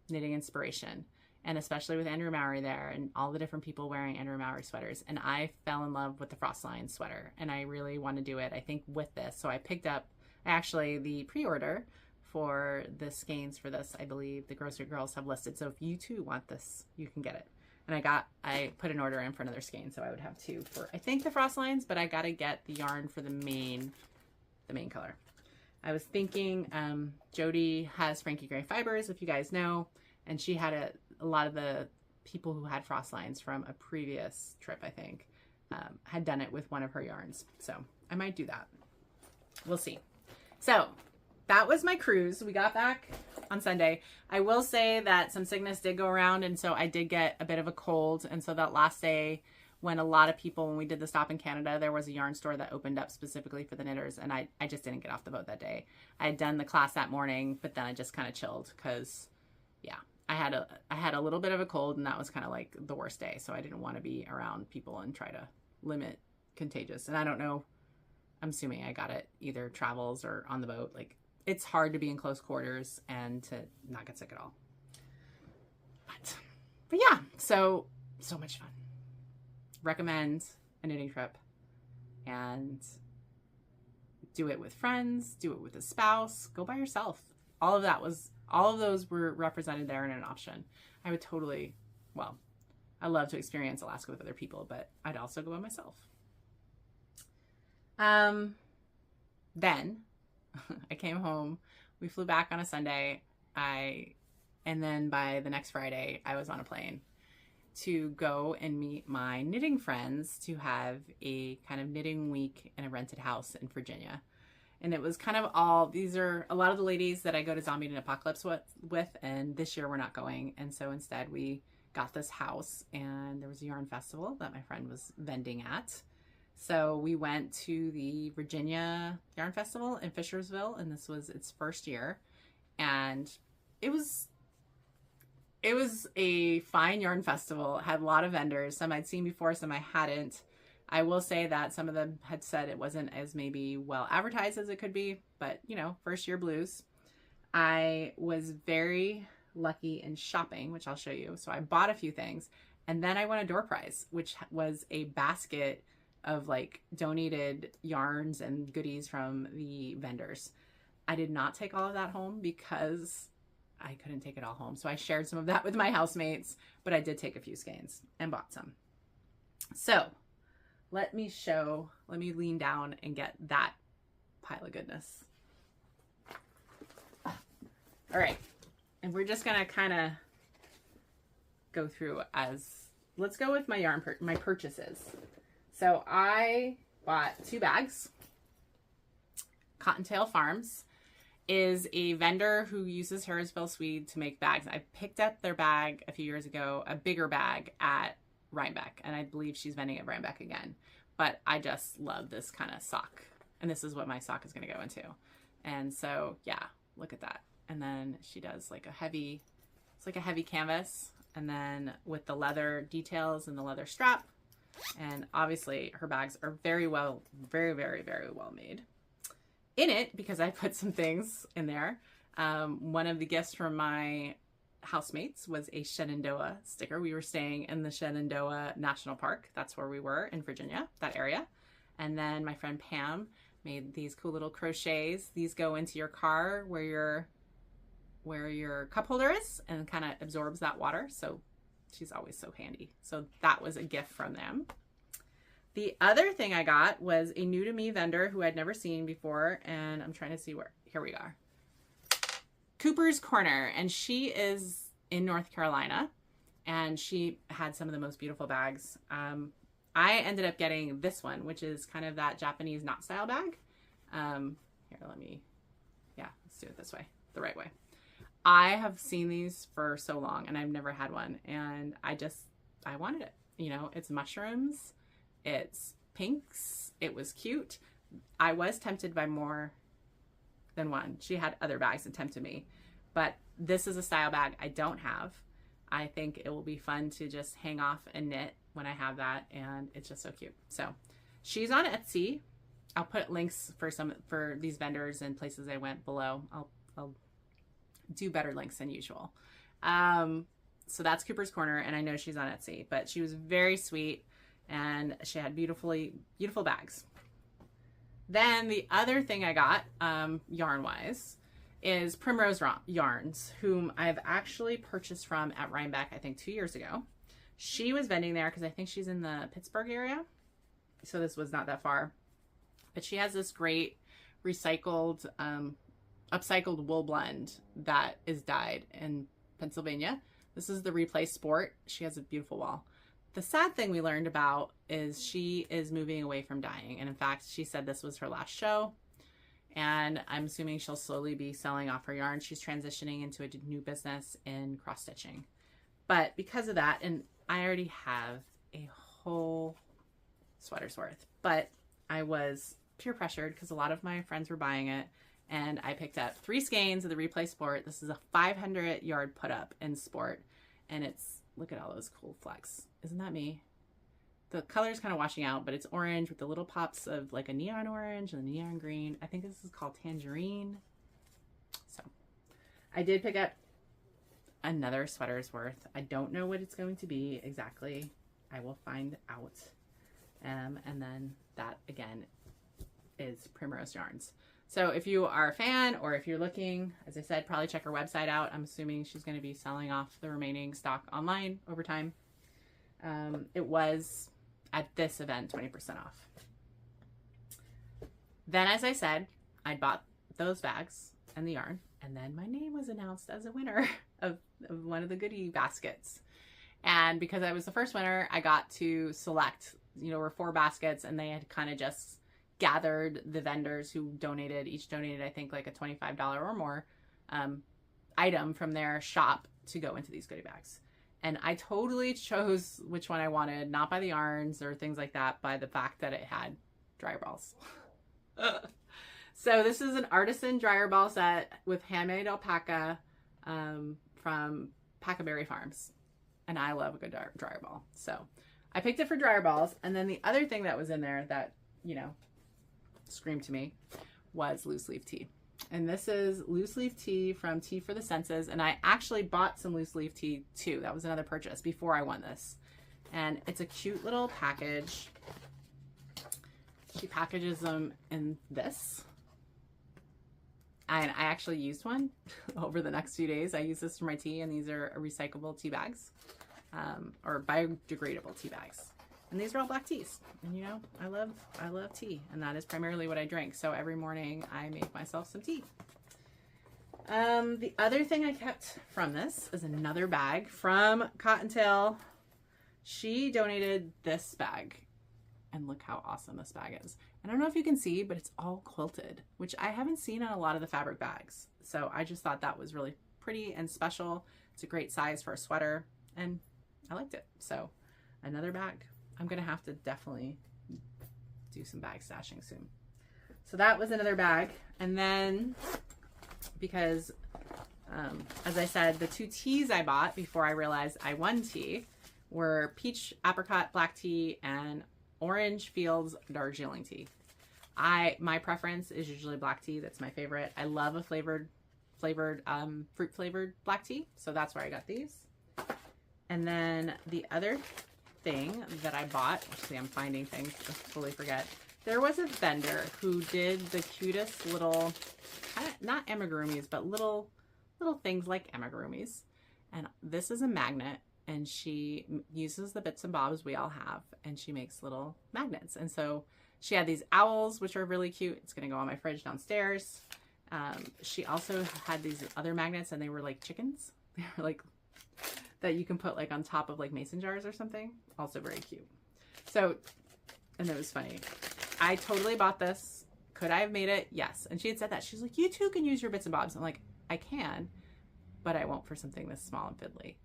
knitting inspiration. And especially with Andrew Mowry there and all the different people wearing Andrew Mowry sweaters. And I fell in love with the Frostline sweater and I really want to do it, I think, with this. So I picked up actually the pre-order for the skeins for this. I believe the Grocery Girls have listed. So if you too want this, you can get it. And I put an order in for another skein. So I would have 2 for, I think, the Frostlines, but I got to get the yarn for the main color. I was thinking, Jody has Frankie Gray Fibers, if you guys know, and she had a lot of the people who had Frostlines from a previous trip, I think, had done it with one of her yarns. So I might do that. We'll see. So that was my cruise. We got back on Sunday. I will say that some sickness did go around, and so I did get a bit of a cold. And so that last day, when a lot of people, when we did the stop in Canada, there was a yarn store that opened up specifically for the knitters, and I just didn't get off the boat that day. I had done the class that morning, but then I just kind of chilled because, yeah, I had a little bit of a cold, and that was kind of like the worst day. So I didn't want to be around people and try to limit contagious. And I don't know, I'm assuming I got it either travels or on the boat. Like, it's hard to be in close quarters and to not get sick at all. But yeah, so much fun. Recommend a knitting trip, and do it with friends, do it with a spouse, go by yourself. All of those were represented there in an option. I would totally, well, I love to experience Alaska with other people, but I'd also go by myself. Then I came home. We flew back on a Sunday. And then by the next Friday, I was on a plane to go and meet my knitting friends to have a kind of knitting week in a rented house in Virginia. And it was kind of these are a lot of the ladies that I go to Zombie and Apocalypse with, and this year we're not going. And so instead we got this house, and there was a yarn festival that my friend was vending at. So we went to the Virginia Yarn Festival in Fishersville, and this was its first year. And it was a fine yarn festival. It had a lot of vendors. Some I'd seen before, some I hadn't. I will say that some of them had said it wasn't as maybe well advertised as it could be, but you know, first year blues. I was very lucky in shopping, which I'll show you. So I bought a few things, and then I won a door prize, which was a basket of like donated yarns and goodies from the vendors. I did not take all of that home because I couldn't take it all home. So I shared some of that with my housemates, but I did take a few skeins and bought some. So let me lean down and get that pile of goodness. All right. And we're just going to kind of go through let's go with my my purchases. So I bought 2 bags. Cottontail Farms is a vendor who uses Harrisville Swede to make bags. I picked up their bag a few years ago, a bigger bag at Rhinebeck, and I believe she's vending at Rhinebeck again. But I just love this kind of sock, and this is what my sock is going to go into. And so, yeah, look at that. And then she does like it's like a heavy canvas, and then with the leather details and the leather strap. And obviously her bags are very, very, very well made. In it, because I put some things in there, one of the gifts from my housemates was a Shenandoah sticker. We were staying in the Shenandoah National Park. That's where we were in Virginia, that area. And then my friend Pam made these cool little crochets. These go into your car where your cup holder is, and kind of absorbs that water. So she's always so handy. So that was a gift from them. The other thing I got was a new to me vendor who I'd never seen before, and I'm trying to see here we are. Cooper's Corner, and she is in North Carolina, and she had some of the most beautiful bags. I ended up getting this one, which is kind of that Japanese knot style bag. Here, let's do it this way, the right way. I have seen these for so long, and I've never had one, and I wanted it. You know, it's mushrooms. It's pinks. It was cute. I was tempted by more than one. She had other bags that tempted me, but this is a style bag I don't have. I think it will be fun to just hang off and knit when I have that, and it's just so cute. So she's on Etsy. I'll put links for these vendors and places I went below. I'll do better links than usual. So that's Cooper's Corner, and I know she's on Etsy, but she was very sweet. And she had beautiful bags. Then the other thing I got, yarn-wise, is Primrose Yarns, whom I've actually purchased from at Rhinebeck, I think 2 years ago. She was vending there because I think she's in the Pittsburgh area. So this was not that far. But she has this great recycled, upcycled wool blend that is dyed in Pennsylvania. This is the Replay Sport. She has a beautiful wall. The sad thing we learned about is she is moving away from dyeing. And in fact, she said this was her last show. And I'm assuming she'll slowly be selling off her yarn. She's transitioning into a new business in cross stitching. But because of that, and I already have a whole sweater's worth, but I was peer pressured because a lot of my friends were buying it. And I picked up 3 skeins of the Replay Sport. This is a 500 yard put up in Sport. And it's, look at all those cool flecks. Isn't that me? The color's kind of washing out, but it's orange with the little pops of like a neon orange and a neon green. I think this is called Tangerine. So I did pick up another sweater's worth. I don't know what it's going to be exactly. I will find out. And then that again is Primrose Yarns. So if you are a fan, or if you're looking, as I said, probably check her website out. I'm assuming she's going to be selling off the remaining stock online over time. It was at this event 20% off. Then, as I said, I bought those bags and the yarn, and then my name was announced as a winner of one of the goodie baskets. And because I was the first winner, I got to select, there were 4 baskets, and they had kind of just gathered the vendors who donated, each donated, I think, like a $25 or more item from their shop to go into these goodie bags. And I totally chose which one I wanted, not by the yarns or things like that, by the fact that it had dryer balls. So this is an artisan dryer ball set with handmade alpaca from Packaberry Farms. And I love a good dryer ball. So I picked it for dryer balls. And then the other thing that was in there that, screamed to me was loose leaf tea. And this is loose leaf tea from Tea for the Senses. And I actually bought some loose leaf tea too. That was another purchase before I won this. And it's a cute little package. She packages them in this. And I actually used one over the next few days. I use this for my tea, and these are recyclable tea bags, or biodegradable tea bags. And these are all black teas. And you know, I love tea, and that is primarily what I drink. So every morning I make myself some tea. The other thing I kept from this is another bag from Cottontail. She donated this bag, and look how awesome this bag is. I don't know if you can see, but it's all quilted, which I haven't seen on a lot of the fabric bags. So I just thought that was really pretty and special. It's a great size for a sweater, and I liked it. So another bag. I'm gonna have to definitely do some bag stashing soon. So that was another bag. And then, because as I said, the 2 teas I bought before I realized I won tea were peach apricot black tea and orange fields Darjeeling tea. My preference is usually black tea. That's my favorite. I love a fruit flavored black tea. So that's where I got these. And then the other thing that I bought, see, I'm finding things, I totally forget. There was a vendor who did the cutest little, not amigurumis, but little things like amigurumis. And this is a magnet, and she uses the bits and bobs we all have, and she makes little magnets. And so she had these owls, which are really cute. It's going to go on my fridge downstairs. She also had these other magnets, and they were like chickens. They were like, that you can put like on top of like mason jars or something. Also very cute. So, and it was funny. I totally bought this. Could I have made it? Yes. And she had said that. She's like, you too can use your bits and bobs. I'm like, I can, but I won't for something this small and fiddly.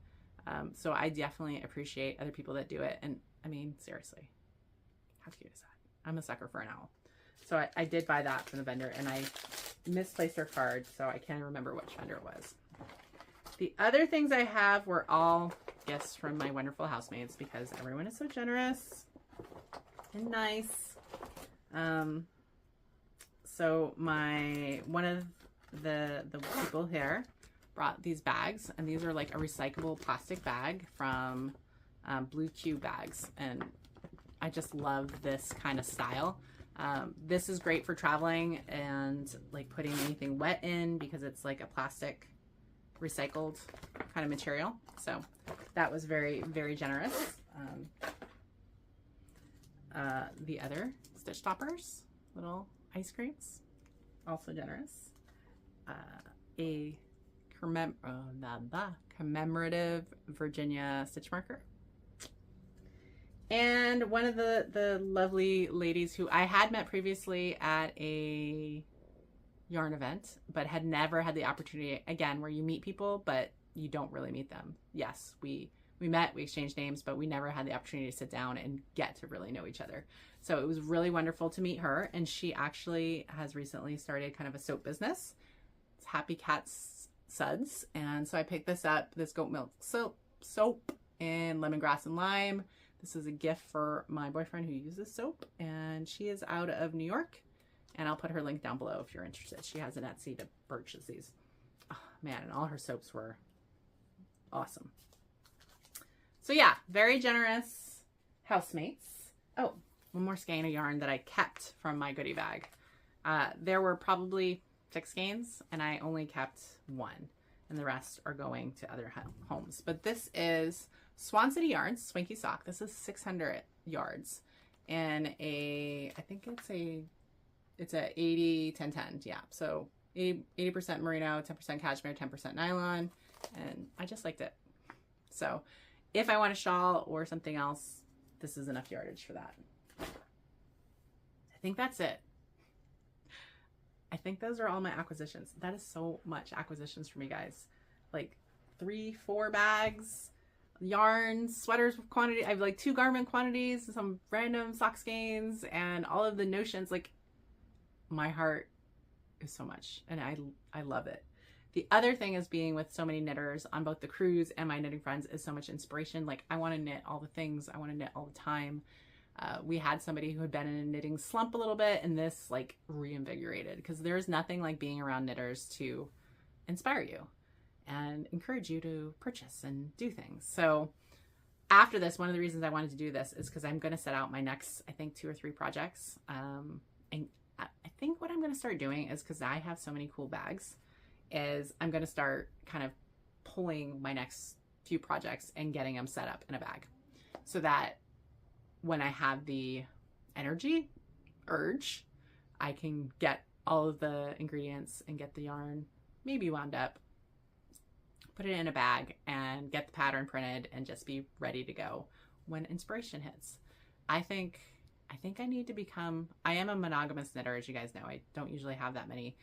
So I definitely appreciate other people that do it. And I mean, seriously, how cute is that? I'm a sucker for an owl. So I did buy that from the vendor, and I misplaced her card, so I can't remember which vendor it was. The other things I have were all gifts from my wonderful housemates, because everyone is so generous and nice. So one of the people here brought these bags, and these are like a recyclable plastic bag from Blue Q bags, and I just love this kind of style. This is great for traveling and like putting anything wet in, because it's like a plastic recycled kind of material. So that was very, very generous. The other stitch toppers, little ice creams, also generous. A commemorative Virginia stitch marker. And one of the lovely ladies who I had met previously at a yarn event, but had never had the opportunity, again, where you meet people, but you don't really meet them. Yes, we met, we exchanged names, but we never had the opportunity to sit down and get to really know each other. So it was really wonderful to meet her. And she actually has recently started kind of a soap business. It's Happy Cats Suds. And so I picked this up, this goat milk soap in lemongrass and lime. This is a gift for my boyfriend who uses soap, and she is out of New York, and I'll put her link down below if you're interested. She has an Etsy to purchase these. Oh, man, and all her soaps were awesome. So yeah, very generous housemates. Oh, one more skein of yarn that I kept from my goodie bag. There were probably 6 skeins, and I only kept 1, and the rest are going to other homes. But this is Swan City Yarns Swanky Sock. This is 600 yards in I think it's a 80-10-10. Yeah. So 80% merino, 10% cashmere, 10% nylon. And I just liked it. So if I want a shawl or something else, this is enough yardage for that. I think that's it. I think those are all my acquisitions. That is so much acquisitions for me, guys. Like 3-4 bags, yarns, sweaters quantity. I have like 2 garment quantities, some random sock skeins, and all of the notions. Like, my heart is so much, and I love it. The other thing is being with so many knitters on both the cruise and my knitting friends is so much inspiration. Like, I want to knit all the things. I want to knit all the time. We had somebody who had been in a knitting slump a little bit, and this like reinvigorated, because there's nothing like being around knitters to inspire you and encourage you to purchase and do things. So after this, one of the reasons I wanted to do this is because I'm going to set out my next, I think, 2 or 3 projects. And I think what I'm going to start doing is, because I have so many cool bags, is I'm going to start kind of pulling my next few projects and getting them set up in a bag, so that when I have the energy, urge, I can get all of the ingredients and get the yarn maybe wound up, put it in a bag, and get the pattern printed and just be ready to go when inspiration hits. I think I need to become, I am a monogamous knitter, as you guys know. I don't usually have that many,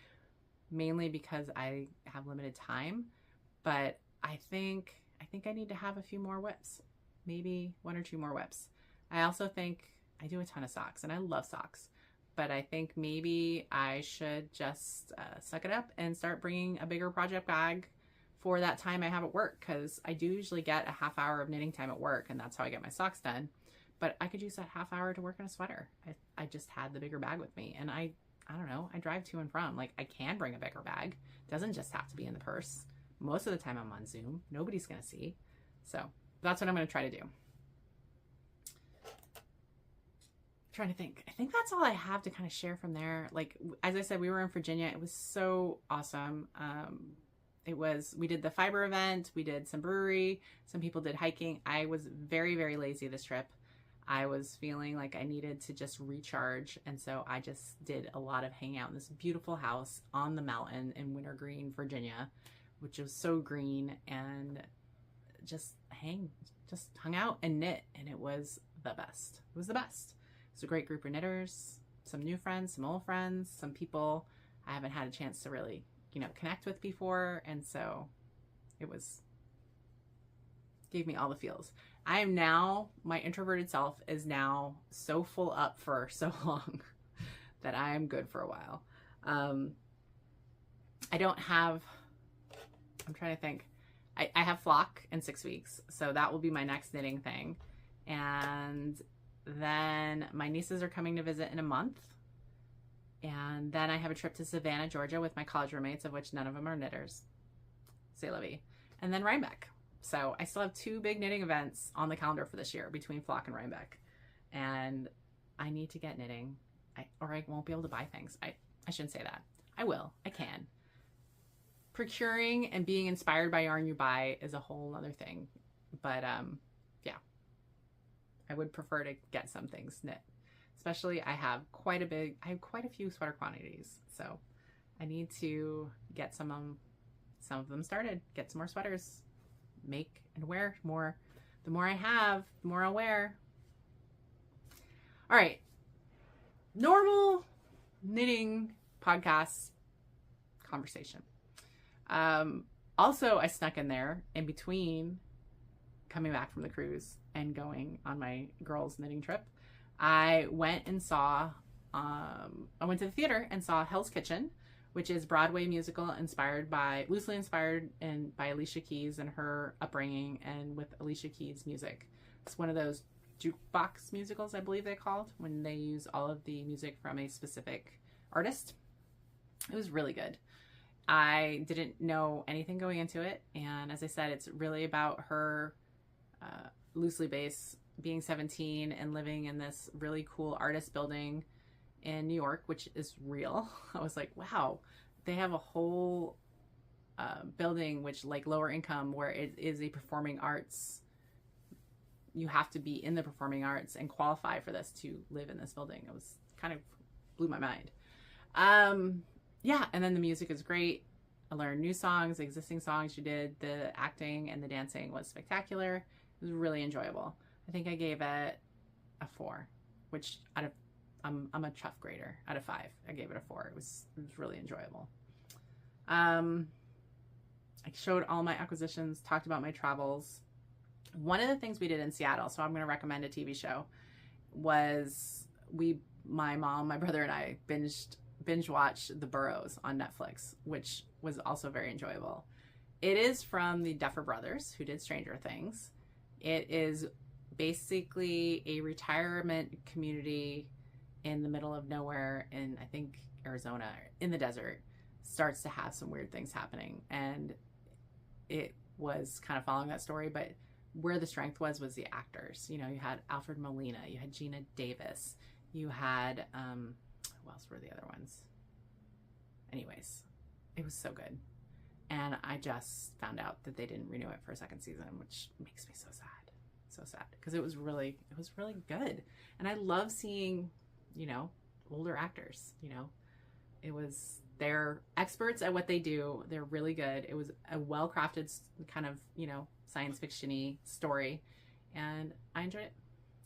mainly because I have limited time, but I think I need to have a few more whips, maybe 1 or 2 more whips. I also think I do a ton of socks, and I love socks, but I think maybe I should just suck it up and start bringing a bigger project bag for that time I have at work, because I do usually get a half hour of knitting time at work, and that's how I get my socks done. But I could use that half hour to work on a sweater. I just had the bigger bag with me, and I don't know, I drive to and from. Like, I can bring a bigger bag. It doesn't just have to be in the purse. Most of the time I'm on Zoom. Nobody's going to see. So that's what I'm going to try to do. Trying to think. I think that's all I have to kind of share from there. Like, as I said, we were in Virginia. It was so awesome. We did the fiber event. We did some brewery. Some people did hiking. I was very, very lazy this trip. I was feeling like I needed to just recharge. And so I just did a lot of hanging out in this beautiful house on the mountain in Wintergreen, Virginia, which was so green, and just hung out and knit. And it was the best. It was the best. It was a great group of knitters, some new friends, some old friends, some people I haven't had a chance to really, connect with before. And so gave me all the feels. I am now, my introverted self is now so full up for so long that I am good for a while. I'm trying to think. I have flock in 6 weeks, so that will be my next knitting thing. And then my nieces are coming to visit in a month. And then I have a trip to Savannah, Georgia with my college roommates, of which none of them are knitters. C'est la vie. And then Rhinebeck. So I still have 2 big knitting events on the calendar for this year between Flock and Rhinebeck. And I need to get knitting, or I won't be able to buy things. I shouldn't say that. I will. I can. Procuring and being inspired by yarn you buy is a whole other thing. But yeah, I would prefer to get some things knit. Especially I have quite a few sweater quantities. So I need to get some of them started, get some more sweaters, make and wear more. The more I have, the more I'll wear. All right. Normal knitting podcast conversation. Also, I snuck in there in between coming back from the cruise and going on my girls' knitting trip. I went to the theater and saw Hell's Kitchen, which is Broadway musical loosely inspired by Alicia Keys and her upbringing, and with Alicia Keys music. It's one of those jukebox musicals, I believe they called, when they use all of the music from a specific artist. It was really good. I didn't know anything going into it, and as I said, it's really about her loosely based being 17 and living in this really cool artist building in New York, which is real. I was like, wow, they have a whole building, which like lower income, where it is a performing arts. You have to be in the performing arts and qualify for this to live in this building. It was kind of blew my mind. Yeah, and then the music is great. I learned new songs, existing songs you did. The acting and the dancing was spectacular. It was really enjoyable. I think I gave it a 4, which I'm a tough grader. Out of 5, I gave it a 4. It was really enjoyable. I showed all my acquisitions, talked about my travels. One of the things we did in Seattle, so I'm going to recommend a TV show, was my mom, my brother, and I binge watched The Burrows on Netflix, which was also very enjoyable. It is from the Duffer Brothers, who did Stranger Things. It is basically a retirement community in the middle of nowhere in, I think, Arizona, in the desert, starts to have some weird things happening. And it was kind of following that story, but where the strength was the actors. You had Alfred Molina, you had Gina Davis, you had, who else were the other ones? Anyways, it was so good. And I just found out that they didn't renew it for a second season, which makes me so sad. So sad, because it was really good. And I love seeing, you know, older actors, you know. They're experts at what they do. They're really good. It was a well-crafted kind of, you know, science fiction-y story, and I enjoyed it.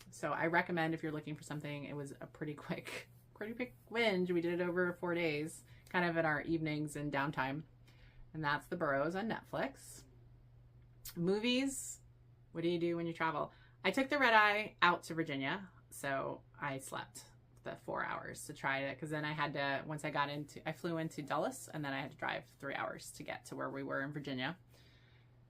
So I recommend, if you're looking for something. It was a pretty quick binge. We did it over 4 days, kind of in our evenings and downtime. And that's The Burrows on Netflix. Movies, what do you do when you travel? I took the red eye out to Virginia, so I slept the 4 hours to try it, because then I had to, I flew into Dulles, and then I had to drive 3 hours to get to where we were in Virginia.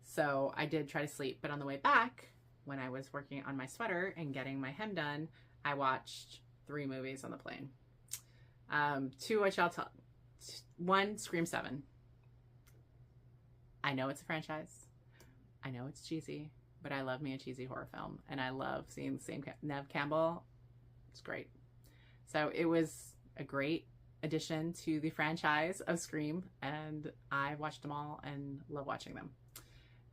So I did try to sleep, but on the way back, when I was working on my sweater and getting my hem done, I watched 3 movies on the plane. 2 I shall tell. 1, Scream 7. I know it's a franchise. I know it's cheesy, but I love me a cheesy horror film, and I love seeing the same Neve Campbell. It's great. So it was a great addition to the franchise of Scream, and I watched them all and love watching them.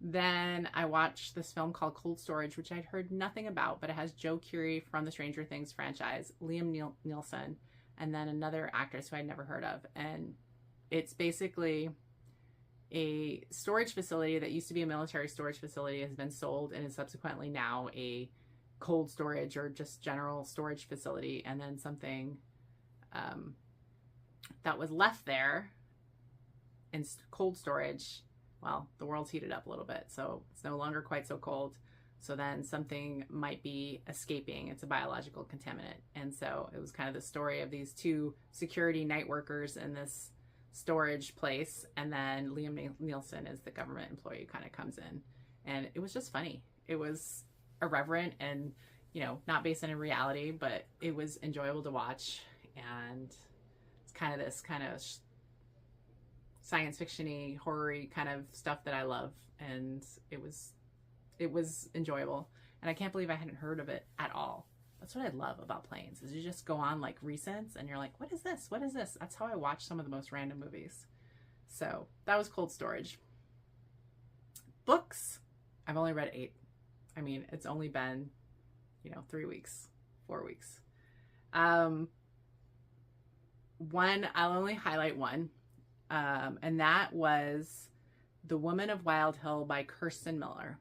Then I watched this film called Cold Storage, which I'd heard nothing about, but it has Joe Keery from the Stranger Things franchise, Liam Neeson, and then another actress who I'd never heard of. And it's basically a storage facility that used to be a military storage facility, has been sold, and is subsequently now a cold storage or just general storage facility. And then something that was left there in cold storage, well, the world's heated up a little bit, so it's no longer quite so cold. So then something might be escaping. It's a biological contaminant. And so it was kind of the story of these 2 security night workers in this storage place, and then Liam Neeson is the government employee who kind of comes in. And it was just funny. It was irreverent and, you know, not based on reality, but it was enjoyable to watch. And it's kind of this kind of science fiction-y, horror-y kind of stuff that I love. And it was enjoyable. And I can't believe I hadn't heard of it at all. That's what I love about planes, is you just go on like recents and you're like, what is this? What is this? That's how I watch some of the most random movies. So that was Cold Storage. Books, I've only read 8. I mean, it's only been, you know, 3 weeks, 4 weeks. I'll only highlight one. And that was The Woman of Wild Hill by Kirsten Miller.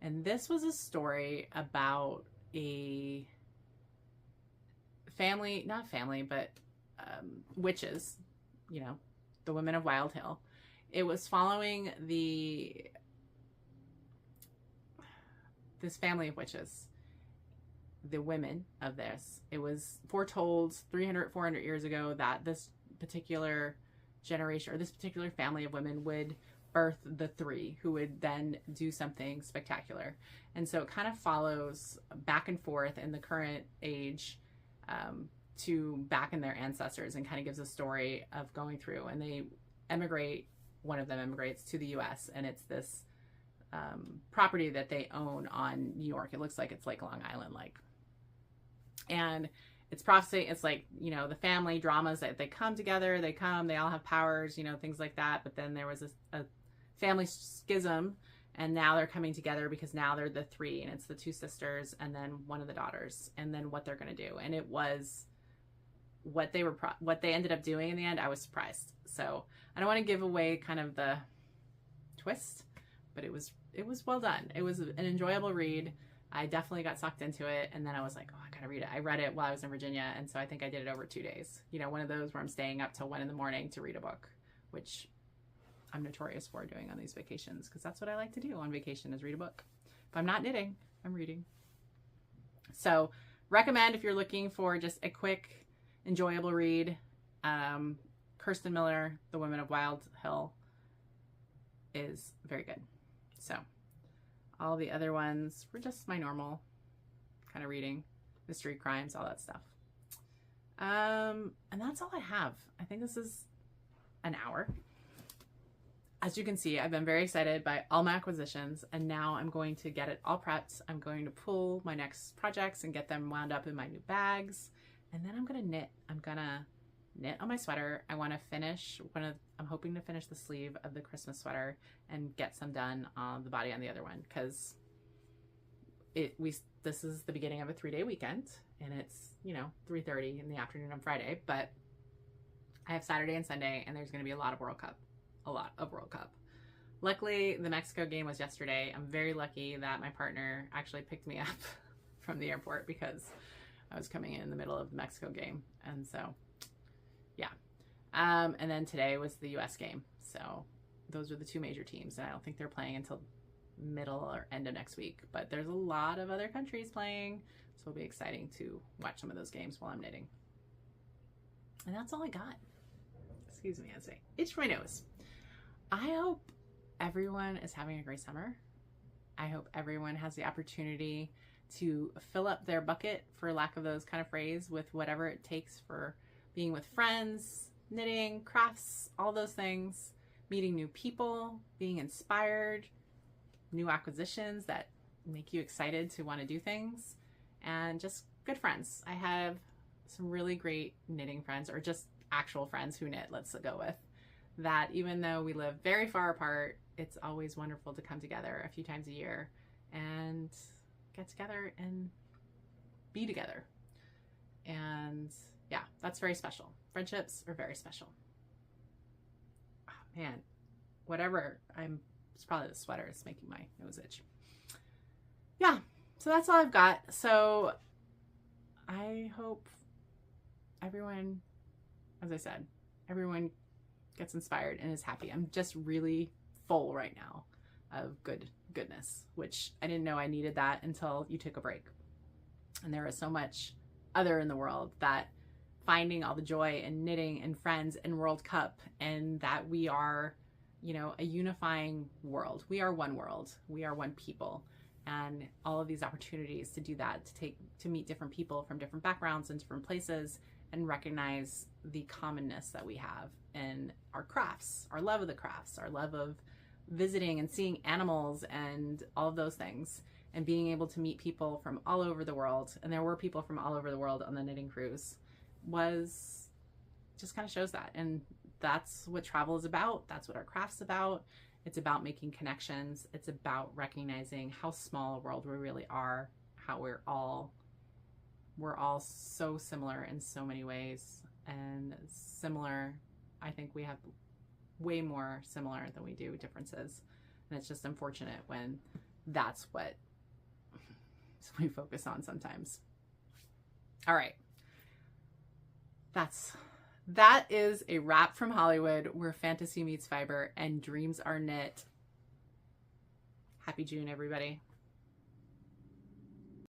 And this was a story about a family, not family, but witches, you know, the Women of Wild Hill. It was following this family of witches, the women of this. It was foretold 300, 400 years ago that this particular generation, or this particular family of women, would birth the 3 who would then do something spectacular. And so it kind of follows back and forth in the current age to back in their ancestors, and kind of gives a story of going through. And they emigrate, one of them emigrates to the US, and it's this property that they own on New York. It looks like it's like Long Island like. And it's prophecy. It's like, you know, the family dramas that they come together, they all have powers, you know, things like that. But then there was a family schism, and now they're coming together because now they're the 3, and it's the 2 sisters and then one of the daughters, and then what they're going to do. And it was what they ended up doing in the end. I was surprised. So I don't want to give away kind of the twist, but it was well done. It was an enjoyable read. I definitely got sucked into it, and then I was like, oh, I gotta read it. I read it while I was in Virginia, and so I think I did it over 2 days. You know, one of those where I'm staying up till 1 a.m. to read a book, which I'm notorious for doing on these vacations, because that's what I like to do on vacation, is read a book. If I'm not knitting, I'm reading. So recommend, if you're looking for just a quick, enjoyable read, Kirsten Miller, The Women of Wild Hill, is very good. So all the other ones were just my normal kind of reading, mystery, crimes, all that stuff. And that's all I have. I think this is an hour. As you can see, I've been very excited by all my acquisitions, and now I'm going to get it all prepped. I'm going to pull my next projects and get them wound up in my new bags, and then I'm going to knit. I'm going to knit on my sweater. I want to finish I'm hoping to finish the sleeve of the Christmas sweater and get some done on the body on the other one, because this is the beginning of a 3-day weekend, and it's 3:30 in the afternoon on Friday, but I have Saturday and Sunday, and there's going to be a lot of World Cup. Luckily, the Mexico game was yesterday. I'm very lucky that my partner actually picked me up from the airport because I was coming in the middle of the Mexico game. And so, yeah. And then today was the US game. So those are the two major teams. And I don't think they're playing until middle or end of next week. But there's a lot of other countries playing. So it'll be exciting to watch some of those games while I'm knitting. And that's all I got. Excuse me as I itch my nose. I hope everyone is having a great summer. I hope everyone has the opportunity to fill up their bucket, for lack of those kind of phrase, with whatever it takes for being with friends, knitting, crafts, all those things, meeting new people, being inspired, new acquisitions that make you excited to want to do things, and just good friends. I have some really great knitting friends, or just actual friends who knit, let's go with, that even though we live very far apart, it's always wonderful to come together a few times a year and get together and be together. And yeah, that's very special. Friendships are very special. Oh, man, whatever. It's probably the sweater. It's making my nose itch. Yeah, so that's all I've got. So I hope everyone, as I said, everyone gets inspired and is happy. I'm just really full right now of goodness, which I didn't know I needed that until you took a break. And there is so much other in the world, that finding all the joy in knitting and friends and World Cup, and that we are, a unifying world. We are one world. We are one people. And all of these opportunities to do that, to meet different people from different backgrounds and different places, and recognize the commonness that we have in our crafts, our love of the crafts, our love of visiting and seeing animals and all of those things, and being able to meet people from all over the world. And there were people from all over the world on the knitting cruise, was just kind of shows that. And that's what travel is about. That's what our craft's about. It's about making connections. It's about recognizing how small a world we really are, how we're all so similar in so many ways, and similar. I think we have way more similar than we do differences. And it's just unfortunate when that's what we focus on sometimes. All right. That is a wrap from Hollywood, where fantasy meets fiber and dreams are knit. Happy June, everybody.